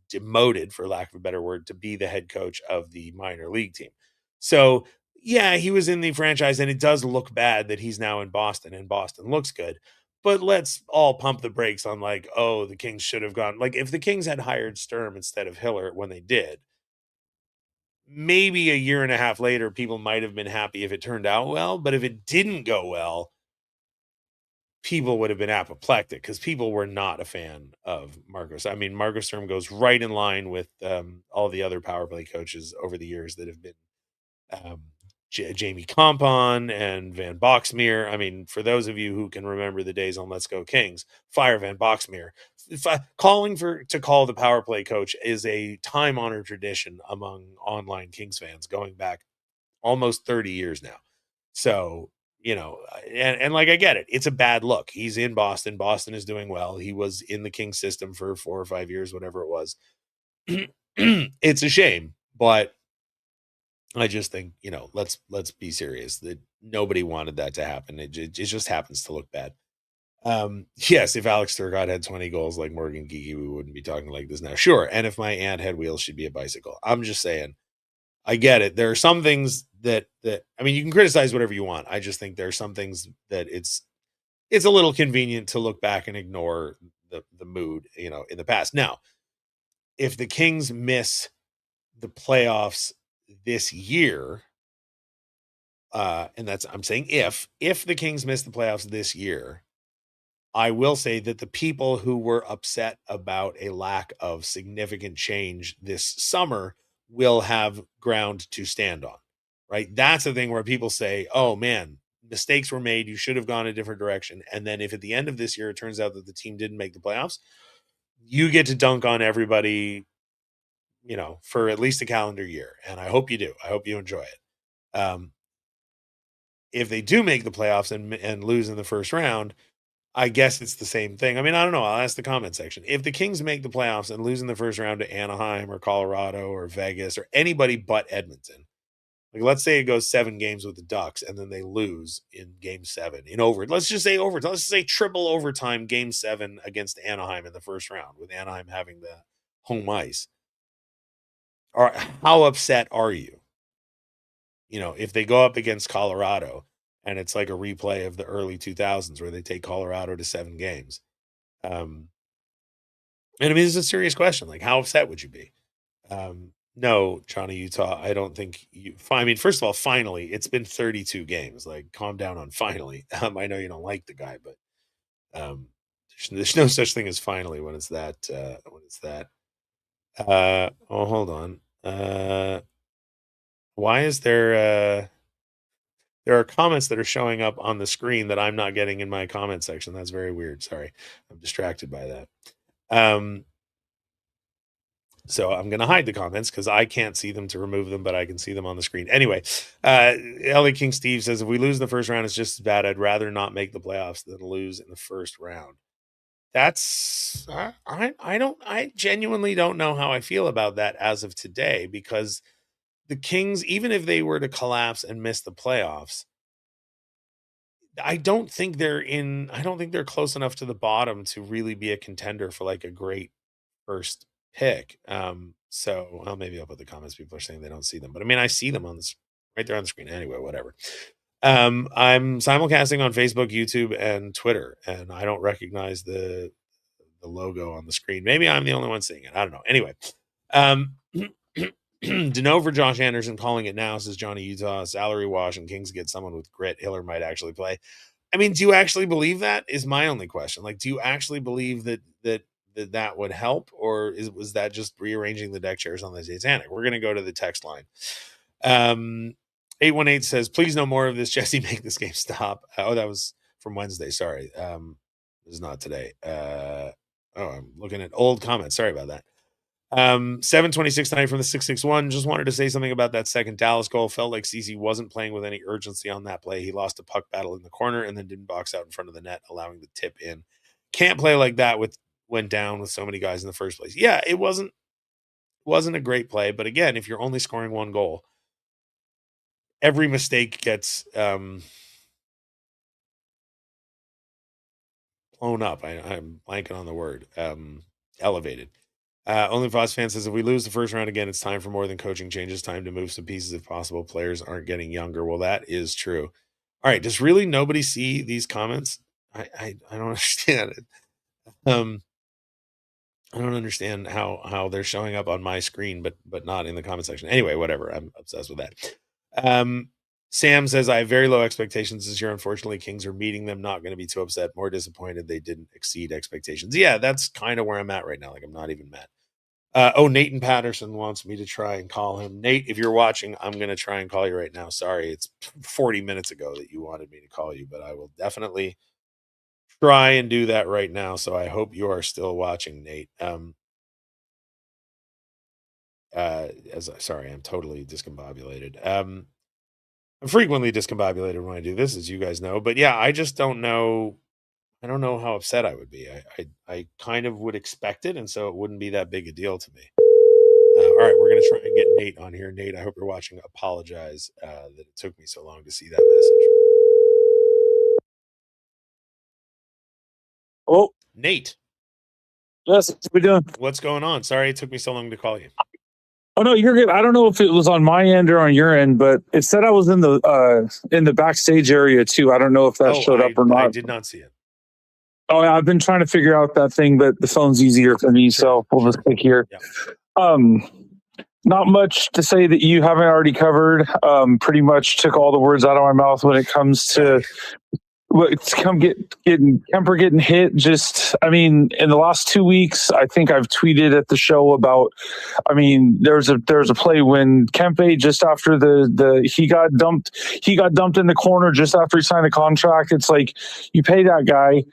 demoted, for lack of a better word, to be the head coach of the minor league team. So yeah, he was in the franchise, and it does look bad that he's now in Boston, and Boston looks good. But let's all pump the brakes on, like, oh, the Kings should have gone. Like, if the Kings had hired Sturm instead of Hiller when they did, maybe a year and a half later, people might have been happy if it turned out well. But if it didn't go well, people would have been apoplectic because people were not a fan of Marcos. I mean, Marcos Sturm goes right in line with all the other power play coaches over the years that have been Jamie Compon and Van Boxmeer. I mean, for those of you who can remember the days on Let's Go Kings, fire Van Boxmeer. Calling to call the power play coach is a time-honored tradition among online Kings fans going back almost 30 years now. So, and like, I get it. It's a bad look. He's in Boston. Boston is doing well. He was in the Kings system for 4 or 5 years, whatever it was. It's a shame, but I just think, let's be serious, that nobody wanted that to happen. It just happens to look bad. Yes, if Alex Turcotte had 20 goals like Morgan Geekie, we wouldn't be talking like this now. Sure. And if my aunt had wheels, she'd be a bicycle. I'm just saying, I get it. There are some things that I mean, you can criticize whatever you want. I just think there are some things that it's a little convenient to look back and ignore the mood, in the past. Now, if the Kings miss the playoffs this year, and I'm saying if the Kings miss the playoffs this year, I will say that the people who were upset about a lack of significant change this summer will have ground to stand on, right? That's the thing where people say, oh man, mistakes were made. You should have gone a different direction. And then if at the end of this year it turns out that the team didn't make the playoffs, you get to dunk on everybody, for at least a calendar year. And I hope you do. I hope you enjoy it. If they do make the playoffs and lose in the first round, I guess it's the same thing. I mean, I don't know. I'll ask the comment section. If the Kings make the playoffs and lose in the first round to Anaheim or Colorado or Vegas or anybody but Edmonton, like let's say it goes 7 games with the Ducks and then they lose in game 7 in over. Let's just say overtime. Let's just say triple overtime game 7 against Anaheim in the first round with Anaheim having the home ice. How upset are you? If they go up against Colorado and it's like a replay of the early 2000s where they take Colorado to 7 games. And I mean, it's a serious question. Like, how upset would you be? No, Johnny Utah, I don't think you. I mean, first of all, finally, it's been 32 games. Like, calm down on finally. I know you don't like the guy, but there's no such thing as finally when it's that. Hold on. Why is there? There are comments that are showing up on the screen that I'm not getting in my comment section. That's very weird. Sorry, I'm distracted by that. So I'm going to hide the comments because I can't see them to remove them, but I can see them on the screen. Anyway, LA King Steve says, if we lose in the first round, it's just as bad. I'd rather not make the playoffs than lose in the first round. That's I genuinely don't know how I feel about that as of today, because the Kings, even if they were to collapse and miss the playoffs, I don't think they're close enough to the bottom to really be a contender for like a great first pick. So maybe I'll put the comments. People are saying they don't see them, but I mean, I see them right there on the screen. Anyway, whatever. I'm simulcasting on Facebook, YouTube, and Twitter, and I don't recognize the logo on the screen. Maybe I'm the only one seeing it. I don't know. Anyway, Deno for Josh Anderson, calling it now, says Johnny Utah. Salary wash and Kings get someone with grit. Hiller might actually play. I mean, do you actually believe that? Is my only question. Like, do you actually believe that would help, or was that just rearranging the deck chairs on the Titanic? We're going to go to the text line. 818 says, please no more of this. Jesse, make this game stop. That was from Wednesday. Sorry. This is not today. I'm looking at old comments. Sorry about that. 726 tonight from the 661. Just wanted to say something about that second Dallas goal. Felt like CC wasn't playing with any urgency on that play. He lost a puck battle in the corner and then didn't box out in front of the net, allowing the tip in. Can't play like that went down with so many guys in the first place. Yeah, it wasn't a great play, but again, if you're only scoring one goal, every mistake gets blown up. I'm blanking on the word. Elevated. Only Foss fan says, if we lose the first round again, it's time for more than coaching changes. Time to move some pieces if possible. Players aren't getting younger. Well, that is true. All right. Does really nobody see these comments? I don't understand it. I don't understand how they're showing up on my screen, but not in the comment section. Anyway, whatever. I'm obsessed with that. Sam says, I have very low expectations this year. Unfortunately, Kings are meeting them. Not going to be too upset. More disappointed they didn't exceed expectations. Yeah, that's kind of where I'm at right now. Like, I'm not even mad. Nathan Patterson wants me to try and call him. Nate, if you're watching, I'm going to try and call you right now. Sorry, it's 40 minutes ago that you wanted me to call you, but I will definitely try and do that right now. So I hope you are still watching, Nate. Sorry, I'm totally discombobulated. I'm frequently discombobulated when I do this, as you guys know. But yeah, I just don't know. I don't know how upset I would be. I kind of would expect it, and so it wouldn't be that big a deal to me. All right, we're going to try and get Nate on here. Nate, I hope you're watching. Apologize that it took me so long to see that message. Oh, Nate. yes, what we doing? What's going on? Sorry it took me so long to call you. Oh no, you're good. I don't know if it was on my end or on your end, but it said I was in the backstage area too. I don't know if that showed up or not. I did not see it. Oh, yeah, I've been trying to figure out that thing, but the phone's easier for me, so we'll just click here. Yeah. Not much to say that you haven't already covered. Pretty much took all the words out of my mouth when it comes to getting Kemper getting hit. Just, I mean, in the last 2 weeks, I think I've tweeted at the show about. I mean, there's a play when Kempe just after he got dumped in the corner just after he signed a contract. It's like you pay that guy.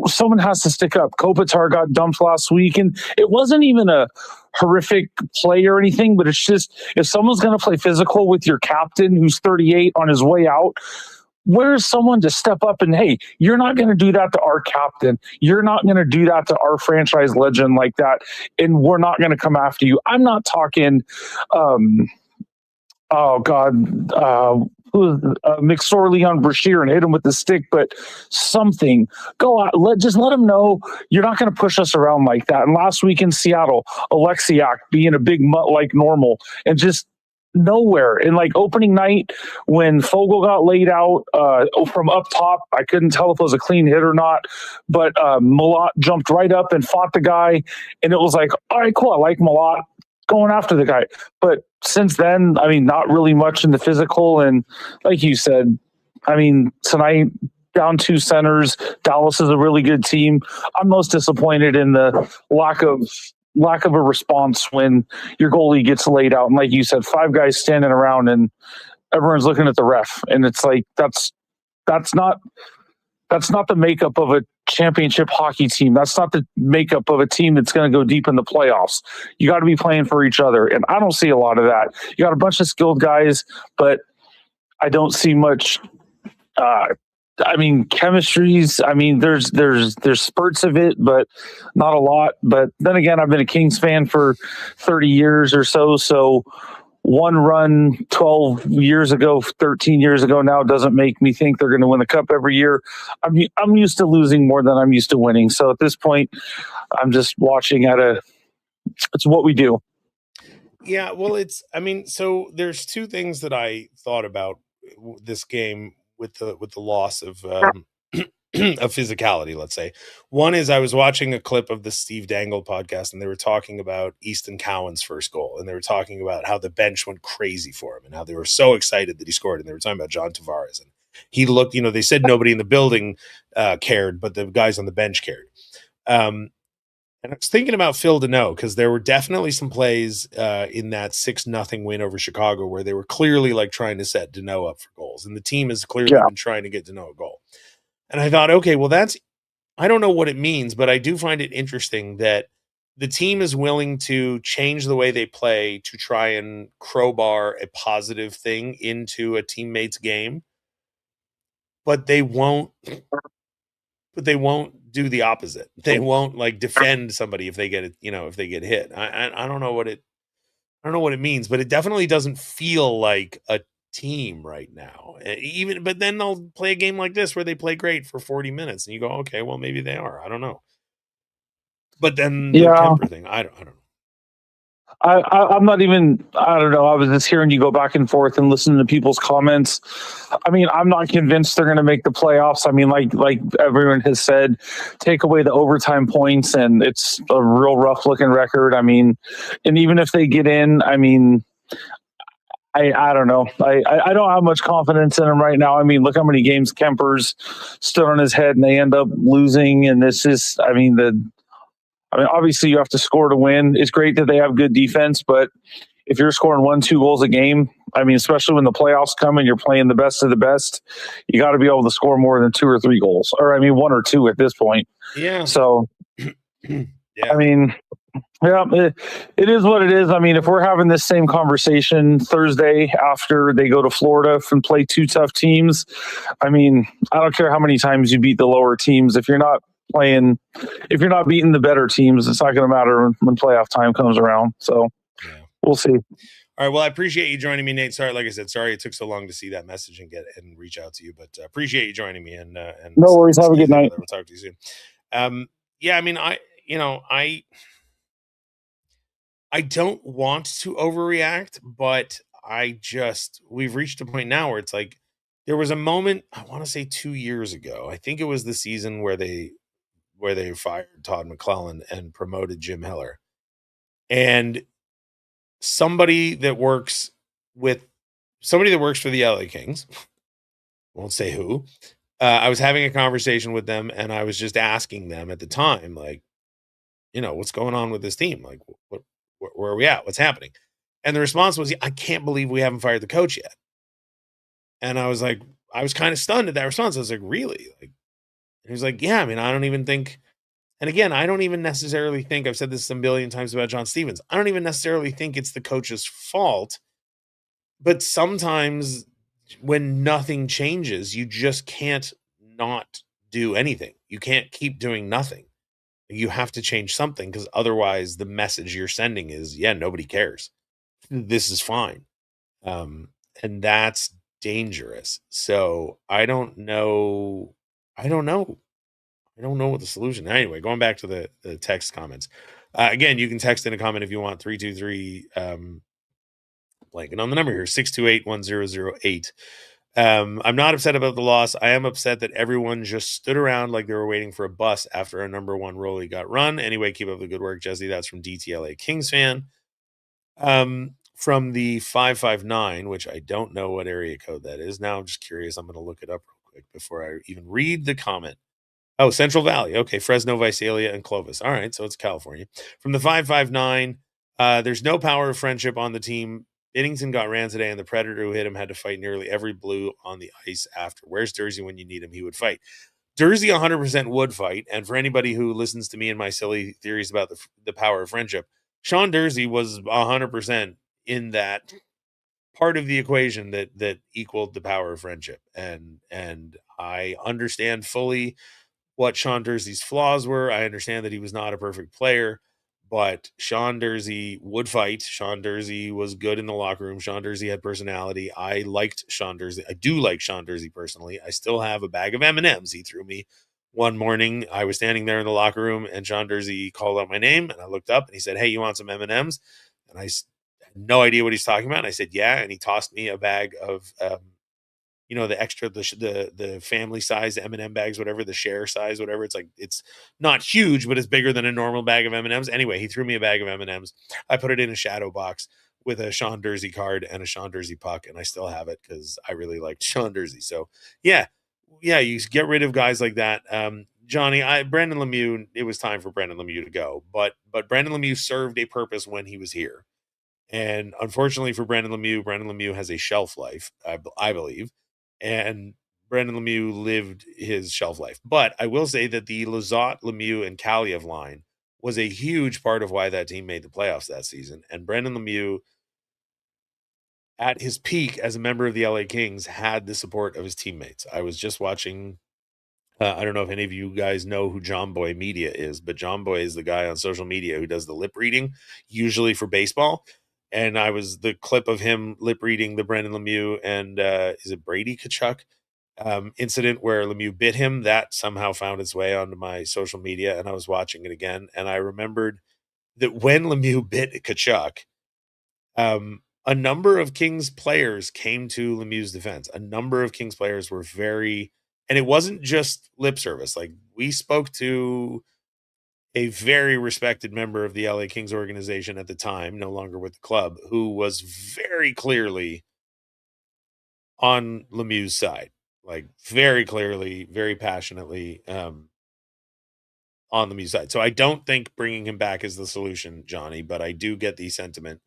Someone has to stick up. Kopitar got dumped last week, and it wasn't even a horrific play or anything, but it's just if someone's going to play physical with your captain who's 38 on his way out, where's someone to step up and, hey, you're not going to do that to our captain. You're not going to do that to our franchise legend like that, and we're not going to come after you. I'm not talking, McSorley on Brashear and hit him with the stick, but something. Go out, let him know you're not going to push us around like that. And last week in Seattle, Alexiak being a big mutt like normal and just nowhere. And like opening night when Fogel got laid out from up top, I couldn't tell if it was a clean hit or not, but Malott jumped right up and fought the guy, and it was like, all right, cool, I like Malott going after the guy. But since then, I mean, not really much in the physical. And like you said, I mean, tonight down 2 centers, Dallas is a really good team. I'm most disappointed in the lack of a response when your goalie gets laid out. And like you said, 5 guys standing around and everyone's looking at the ref. And it's like, that's not the makeup of a championship hockey team. That's not the makeup of a team that's going to go deep in the playoffs. You got to be playing for each other. And I don't see a lot of that. You got a bunch of skilled guys, but I don't see much, chemistries. I mean, there's spurts of it, but not a lot. But then again, I've been a Kings fan for 30 years or so. So one run 12 years ago, 13 years ago now doesn't make me think they're going to win the cup every year. I'm used to losing more than I'm used to winning. So at this point, I'm just watching it's what we do. Yeah, well, so there's 2 things that I thought about this game with the loss of of physicality, let's say. One is I was watching a clip of the Steve Dangle podcast, and they were talking about Easton Cowan's first goal, and they were talking about how the bench went crazy for him and how they were so excited that he scored, and they were talking about John Tavares, and he looked, they said nobody in the building cared, but the guys on the bench cared. And I was thinking about Phil Deneau, because there were definitely some plays in that 6-0 win over Chicago where they were clearly like trying to set Deneau up for goals, and the team has clearly been trying to get Deneau a goal. And I thought, okay, well, I don't know what it means, but I do find it interesting that the team is willing to change the way they play to try and crowbar a positive thing into a teammate's game, but they won't do the opposite. They won't like defend somebody if they get it, if they get hit. I don't know what it means, but it definitely doesn't feel like a team right now. But then they'll play a game like this where they play great for 40 minutes and you go, okay, well, maybe they are. I don't know. But then the Kemper thing, I don't know. I'm not even, I don't know. I was just hearing you go back and forth and listen to people's comments. I mean, I'm not convinced they're going to make the playoffs. I mean, like everyone has said, take away the overtime points and it's a real rough looking record. I mean, and even if they get in, I mean, I don't know. I don't have much confidence in him right now. I mean, look how many games Kemper's stood on his head and they end up losing. And this is, obviously you have to score to win. It's great that they have good defense, but if you're scoring 1-2 goals a game, I mean, especially when the playoffs come and you're playing the best of the best, you got to be able to score more than 2 or 3 goals, or 1 or 2 at this point. Yeah. So, yeah. I mean, yeah, it is what it is. I mean, if we're having this same conversation Thursday after they go to Florida and play 2 tough teams, I mean, I don't care how many times you beat the lower teams. If you're not beating the better teams, it's not going to matter when playoff time comes around. So we'll see. All right. Well, I appreciate you joining me, Nate. Sorry, like I said, sorry it took so long to see that message and reach out to you, but appreciate you joining me. And no worries. Have a good night. We'll talk to you soon. Yeah, I mean, I don't want to overreact, but we've reached a point now where it's like there was a moment, I want to say 2 years ago. I think it was the season where they fired Todd McClellan and promoted Jim Heller. And somebody that works for the LA Kings, won't say who, I was having a conversation with them, and I was just asking them at the time, like, what's going on with this team? Like, where are we at? What's happening? And the response was, I can't believe we haven't fired the coach yet. And I was like, I was kind of stunned at that response. I was like, really? Like, he was like, yeah, I mean, I don't even think, and again, I don't even necessarily think, I've said this a billion times about John Stevens, I don't even necessarily think it's the coach's fault, but sometimes when nothing changes, you just can't not do anything. You can't keep doing nothing. You have to change something, because otherwise the message you're sending is, yeah, nobody cares. This is fine. And that's dangerous. So I don't know. I don't know. I don't know what the solution. Anyway, going back to the text comments. Again, you can text in a comment if you want, 323 blanking on the number here, 628-1008. I'm not upset about the loss. I am upset that everyone just stood around like they were waiting for a bus after a number one rollie got run. Anyway, keep up the good work, Jesse. That's from DTLA Kings fan. From the 559, which I don't know what area code that is. Now I'm just curious. I'm going to look it up real quick before I even read the comment. Oh, Central Valley. Okay, Fresno, Visalia, and Clovis. All right, so it's California. From the 559, there's no power of friendship on the team. Binnington got ran today, and the Predator who hit him had to fight nearly every blue on the ice after. Where's Dursey when you need him? He would fight. Dursey 100% would fight, and for anybody who listens to me and my silly theories about the power of friendship, Sean Dursey was 100% in that part of the equation that equaled the power of friendship, and I understand fully what Sean Dursey's flaws were. I understand that he was not a perfect player, but Sean Dursey would fight. Sean Dursey was good in the locker room. Sean Dursey had personality. I liked Sean Dursey. I do like Sean Dursey personally. I still have a bag of M&Ms he threw me one morning. I was standing there in the locker room, and Sean Dursey called out my name, and I looked up, and he said, "Hey, you want some M&Ms?" And I had no idea what he's talking about. And I said, "Yeah." And he tossed me a bag of the extra, the family size M&M bags, whatever, the share size, whatever. It's like, it's not huge, but it's bigger than a normal bag of M&Ms. Anyway, he threw me a bag of M&Ms. I put it in a shadow box with a Sean Dursey card and a Sean Dursey puck, and I still have it because I really liked Sean Dursey. So yeah, you get rid of guys like that. Johnny, Brandon Lemieux, it was time for Brandon Lemieux to go, but Brandon Lemieux served a purpose when he was here. And unfortunately for Brandon Lemieux has a shelf life, I believe. And Brandon Lemieux lived his shelf life. But I will say that the Lizotte, Lemieux, and Kaliev line was a huge part of why that team made the playoffs that season. And Brandon Lemieux, at his peak as a member of the LA Kings, had the support of his teammates. I was just watching, I don't know if any of you guys know who John Boy Media is, but John Boy is the guy on social media who does the lip reading, usually for baseball. And I was the clip of him lip reading the Brandon Lemieux and is it Brady Tkachuk incident where Lemieux bit him. That somehow found its way onto my social media, and I was watching it again. And I remembered that when Lemieux bit Tkachuk, a number of Kings players came to Lemieux's defense. A number of Kings players were and it wasn't just lip service. Like, we spoke to a very respected member of the LA Kings organization at the time, no longer with the club, who was very clearly on Lemieux's side, like very clearly, very passionately on Lemieux's side. So I don't think bringing him back is the solution, Johnny, but I do get the sentiment.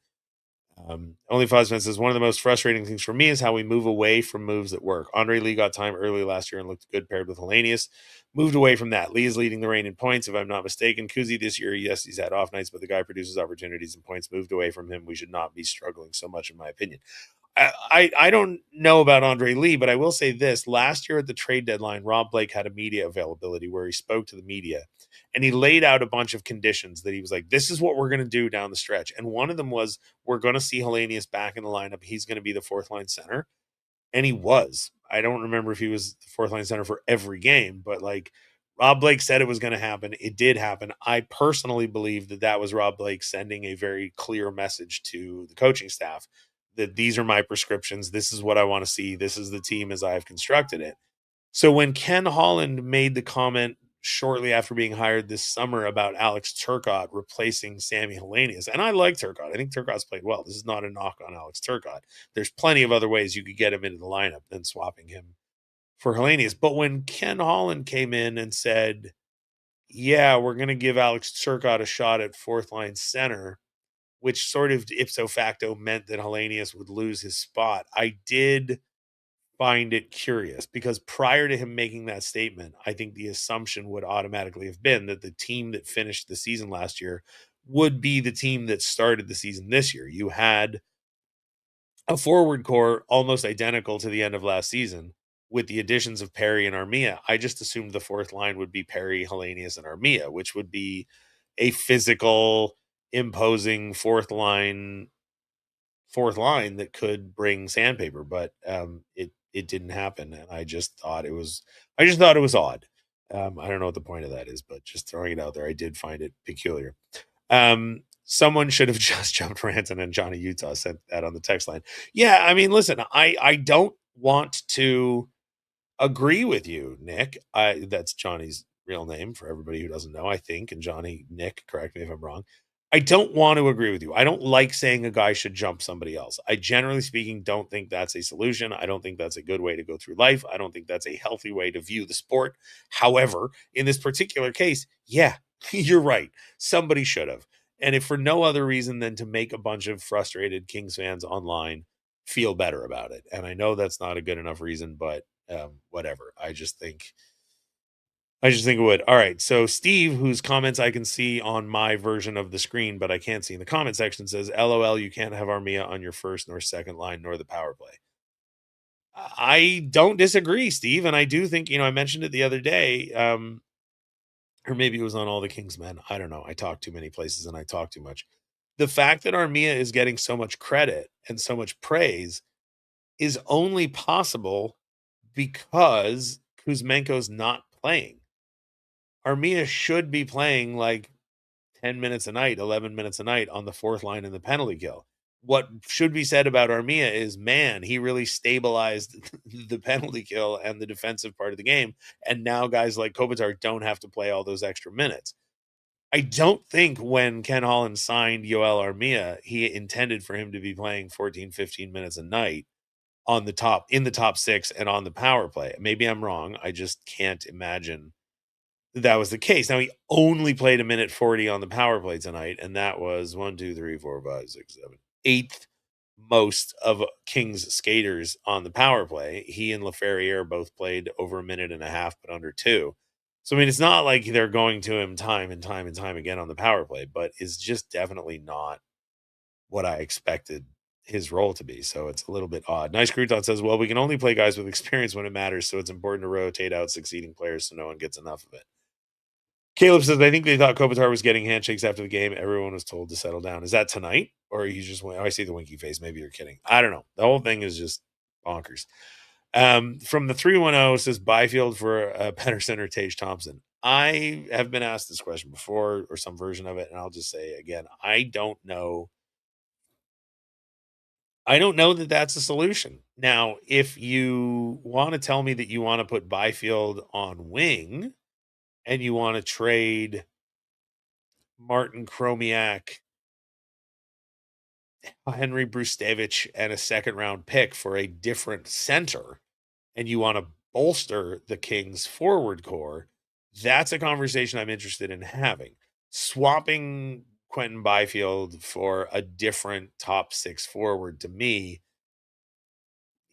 Only Fosman says, one of the most frustrating things for me is how we move away from moves that work. Andre Lee got time early last year and looked good paired with Hellenius. Moved away from that. Lee is leading the Reign in points, if I'm not mistaken. Kuzi this year, yes, he's had off nights, but the guy produces opportunities and points. Moved away from him. We should not be struggling so much, in my opinion. I don't know about Andre Lee, but I will say this. Last year at the trade deadline, Rob Blake had a media availability where he spoke to the media, and he laid out a bunch of conditions that he was like, this is what we're going to do down the stretch. And one of them was, we're going to see Hellenius back in the lineup. He's going to be the fourth line center. And he was. I don't remember if he was the fourth line center for every game, but like, Rob Blake said it was going to happen. It did happen. I personally believe that was Rob Blake sending a very clear message to the coaching staff that these are my prescriptions. This is what I want to see. This is the team as I've constructed it. So when Ken Holland made the comment shortly after being hired this summer about Alex Turcotte replacing Sammy Hellenius, and I like Turcotte. I think Turcotte's played well. This is not a knock on Alex Turcotte. There's plenty of other ways you could get him into the lineup than swapping him for Hellenius. But when Ken Holland came in and said, yeah, we're going to give Alex Turcotte a shot at fourth line center, which sort of ipso facto meant that Hellenius would lose his spot, I did find it curious, because prior to him making that statement, I think the assumption would automatically have been that the team that finished the season last year would be the team that started the season this year. You had a forward core almost identical to the end of last season with the additions of Perry and Armia. I just assumed the fourth line would be Perry, Hellenius, and Armia, which would be a physical, imposing fourth line that could bring sandpaper, but it didn't happen, and I just thought it was odd. I don't know what the point of that is, but just throwing it out there, I did find it peculiar. Someone should have just jumped Ranton, and Johnny Utah sent that on the text line. Yeah, I mean, listen, I don't want to agree with you, Nick. That's Johnny's real name for everybody who doesn't know, I think. And Johnny, Nick, correct me if I'm wrong. I don't want to agree with you. I don't like saying a guy should jump somebody else. I generally speaking don't think that's a solution. I don't think that's a good way to go through life. I don't think that's a healthy way to view the sport. However, in this particular case, yeah, you're right. Somebody should have. And if for no other reason than to make a bunch of frustrated Kings fans online feel better about it. And I know that's not a good enough reason, but whatever. I just think it would. All right. So Steve, whose comments I can see on my version of the screen, but I can't see in the comment section, says, LOL, you can't have Armia on your first nor second line nor the power play. I don't disagree, Steve. And I do think, I mentioned it the other day, or maybe it was on All the King's Men. I don't know. I talk too many places and I talk too much. The fact that Armia is getting so much credit and so much praise is only possible because Kuzmenko's not playing. Armia should be playing like 10 minutes a night, 11 minutes a night on the fourth line in the penalty kill. What should be said about Armia is, man, he really stabilized the penalty kill and the defensive part of the game. And now guys like Kopitar don't have to play all those extra minutes. I don't think when Ken Holland signed Yoel Armia, he intended for him to be playing 14, 15 minutes a night in the top six and on the power play. Maybe I'm wrong. I just can't imagine that was the case. Now, he only played a minute 40 on the power play tonight, and that was 1, 2, 3, 4, 5, 6, 7, 8th most of Kings skaters on the power play. He and Laferriere both played over a minute and a half, but under 2. So, I mean, it's not like they're going to him time and time and time again on the power play, but it's just definitely not what I expected his role to be. So it's a little bit odd. Nice Crouton says, well, we can only play guys with experience when it matters, so it's important to rotate out succeeding players so no one gets enough of it. Caleb says, I think they thought Kopitar was getting handshakes after the game. Everyone was told to settle down. Is that tonight? Or you just went, I see the winky face. Maybe you're kidding. I don't know. The whole thing is just bonkers. From the 310 says Byfield for Pedersen or Tage Thompson. I have been asked this question before, or some version of it, and I'll just say again, I don't know that that's a solution. Now, if you want to tell me that you want to put Byfield on wing and you want to trade Martin Chromiak, Henry Brustevich, and a second-round pick for a different center, and you want to bolster the Kings' forward core, that's a conversation I'm interested in having. Swapping Quentin Byfield for a different top 6 forward, to me,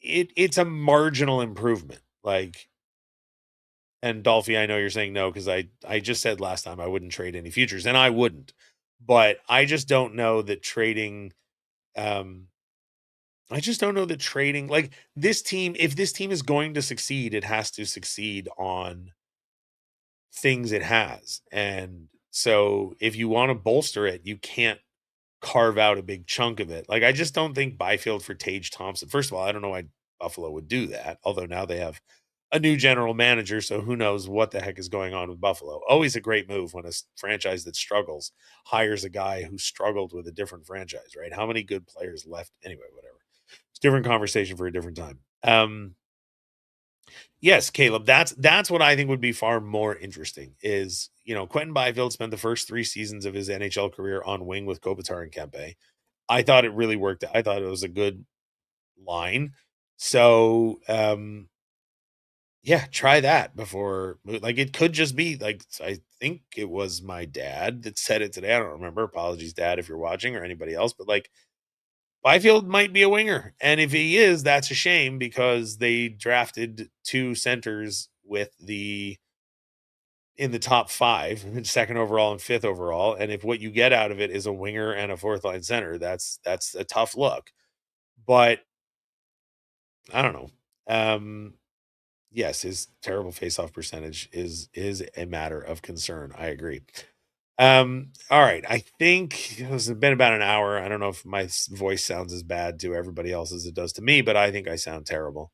it's a marginal improvement. Like, and Dolphy, I know you're saying no, because I just said last time I wouldn't trade any futures, and I wouldn't. But I just don't know that trading like this team, if this team is going to succeed, it has to succeed on things it has. And so if you want to bolster it, you can't carve out a big chunk of it. Like, I just don't think Byfield for Tage Thompson. First of all, I don't know why Buffalo would do that, although now they have a new general manager, so who knows what the heck is going on with Buffalo. Always a great move when a franchise that struggles hires a guy who struggled with a different franchise, right? How many good players left? Anyway, whatever. It's a different conversation for a different time. Yes, Caleb, that's what I think would be far more interesting is, Quentin Byfield spent the first 3 seasons of his NHL career on wing with Kopitar and Kempe. I thought it really worked. I thought it was a good line. So, yeah, try that before. Like, it could just be like, I think it was my dad that said it today. I don't remember. Apologies, Dad, if you're watching, or anybody else. But like, Byfield might be a winger, and if he is, that's a shame because they drafted 2 centers in the top 5, second overall and 5th overall. And if what you get out of it is a winger and a 4th line center, that's a tough look. But I don't know. Yes, his terrible faceoff percentage is a matter of concern. I agree. All right. I think it's been about an hour. I don't know if my voice sounds as bad to everybody else as it does to me, but I think I sound terrible.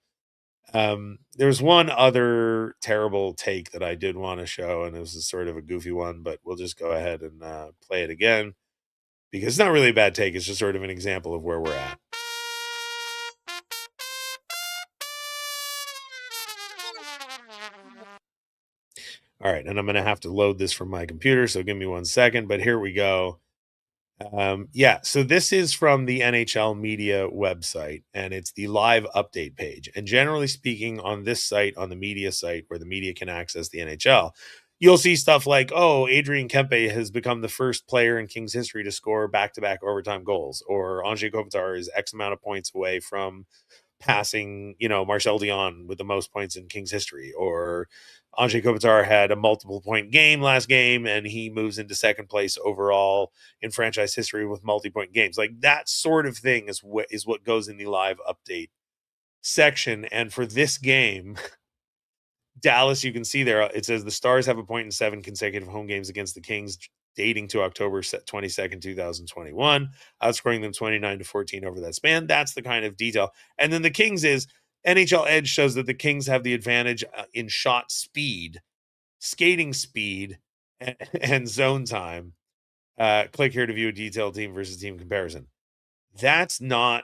There's one other terrible take that I did want to show, and it was sort of a goofy one, but we'll just go ahead and play it again because it's not really a bad take. It's just sort of an example of where we're at. All right, and I'm going to have to load this from my computer, so give me 1 second, but here we go. Yeah, so this is from the NHL media website, and it's the live update page. And generally speaking, on this site, on the media site where the media can access the NHL, you'll see stuff like, oh, Adrian Kempe has become the first player in Kings history to score back-to-back overtime goals, or Anze Kopitar is X amount of points away from passing, Marcel Dion with the most points in Kings history, or Anze Kopitar had a multiple point game last game and he moves into second place overall in franchise history with multi-point games. Like, that sort of thing is what goes in the live update section. And for this game, Dallas, you can see there, it says the Stars have a point in 7 consecutive home games against the Kings dating to October 22nd, 2021, outscoring them 29-14 over that span. That's the kind of detail. And then the Kings is NHL Edge shows that the Kings have the advantage in shot speed, skating speed, and zone time. Click here to view a detailed team versus team comparison. That's nothing.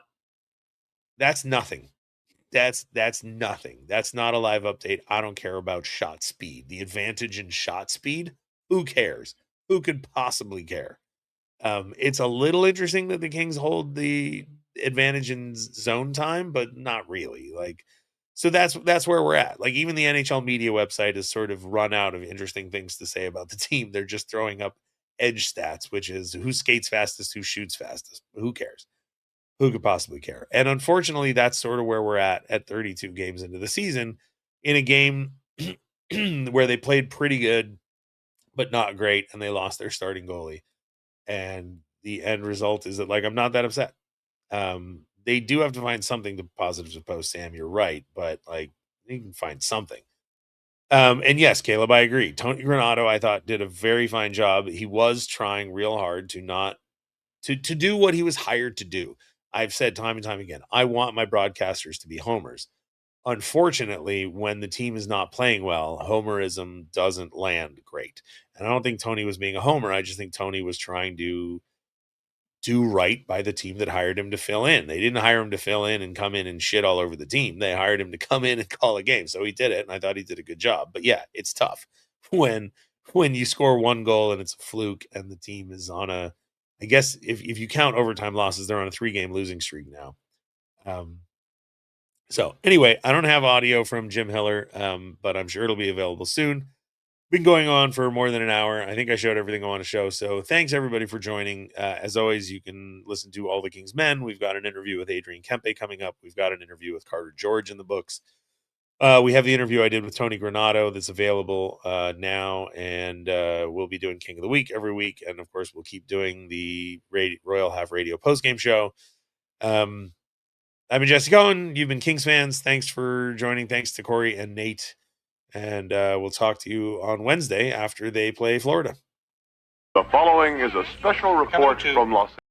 That's nothing. That's not a live update. I don't care about shot speed. The advantage in shot speed, who cares? Who could possibly care? It's a little interesting that the Kings hold the advantage in zone time, but not really. Like, so that's where we're at. Like, even the NHL media website has sort of run out of interesting things to say about the team. They're just throwing up edge stats, which is who skates fastest, who shoots fastest. Who cares? Who could possibly care? And unfortunately, that's sort of where we're at 32 games into the season, in a game where they played pretty good, but not great, and they lost their starting goalie. And the end result is that, like, I'm not that upset. They do have to find something to positive to post, Sam. You're right, but like, you can find something. And yes, Caleb, I agree. Tony Granato, I thought, did a very fine job. He was trying real hard to do what he was hired to do. I've said time and time again, I want my broadcasters to be homers. Unfortunately, when the team is not playing well, homerism doesn't land great. And I don't think Tony was being a homer. I just think Tony was trying to do right by the team that hired him to fill in. They didn't hire him to fill in and come in and shit all over the team. They hired him to come in and call a game. So he did it, and I thought he did a good job. But yeah, it's tough when you score 1 goal and it's a fluke and the team is on a, I guess if you count overtime losses, they're on a 3-game losing streak now. So anyway, I don't have audio from Jim Hiller, but I'm sure it'll be available soon. Been going on for more than an hour. I think I showed everything I want to show. So thanks everybody for joining. As always, you can listen to All the King's Men. We've got an interview with Adrian Kempe coming up. We've got an interview with Carter George in the books. We have the interview I did with Tony Granato that's available now, and we'll be doing King of the Week every week. And of course, we'll keep doing the Royal Half Radio postgame show. I've been Jesse Cohen. You've been Kings fans. Thanks for joining. Thanks to Corey and Nate. And we'll talk to you on Wednesday after they play Florida. The following is a special report from Los Angeles.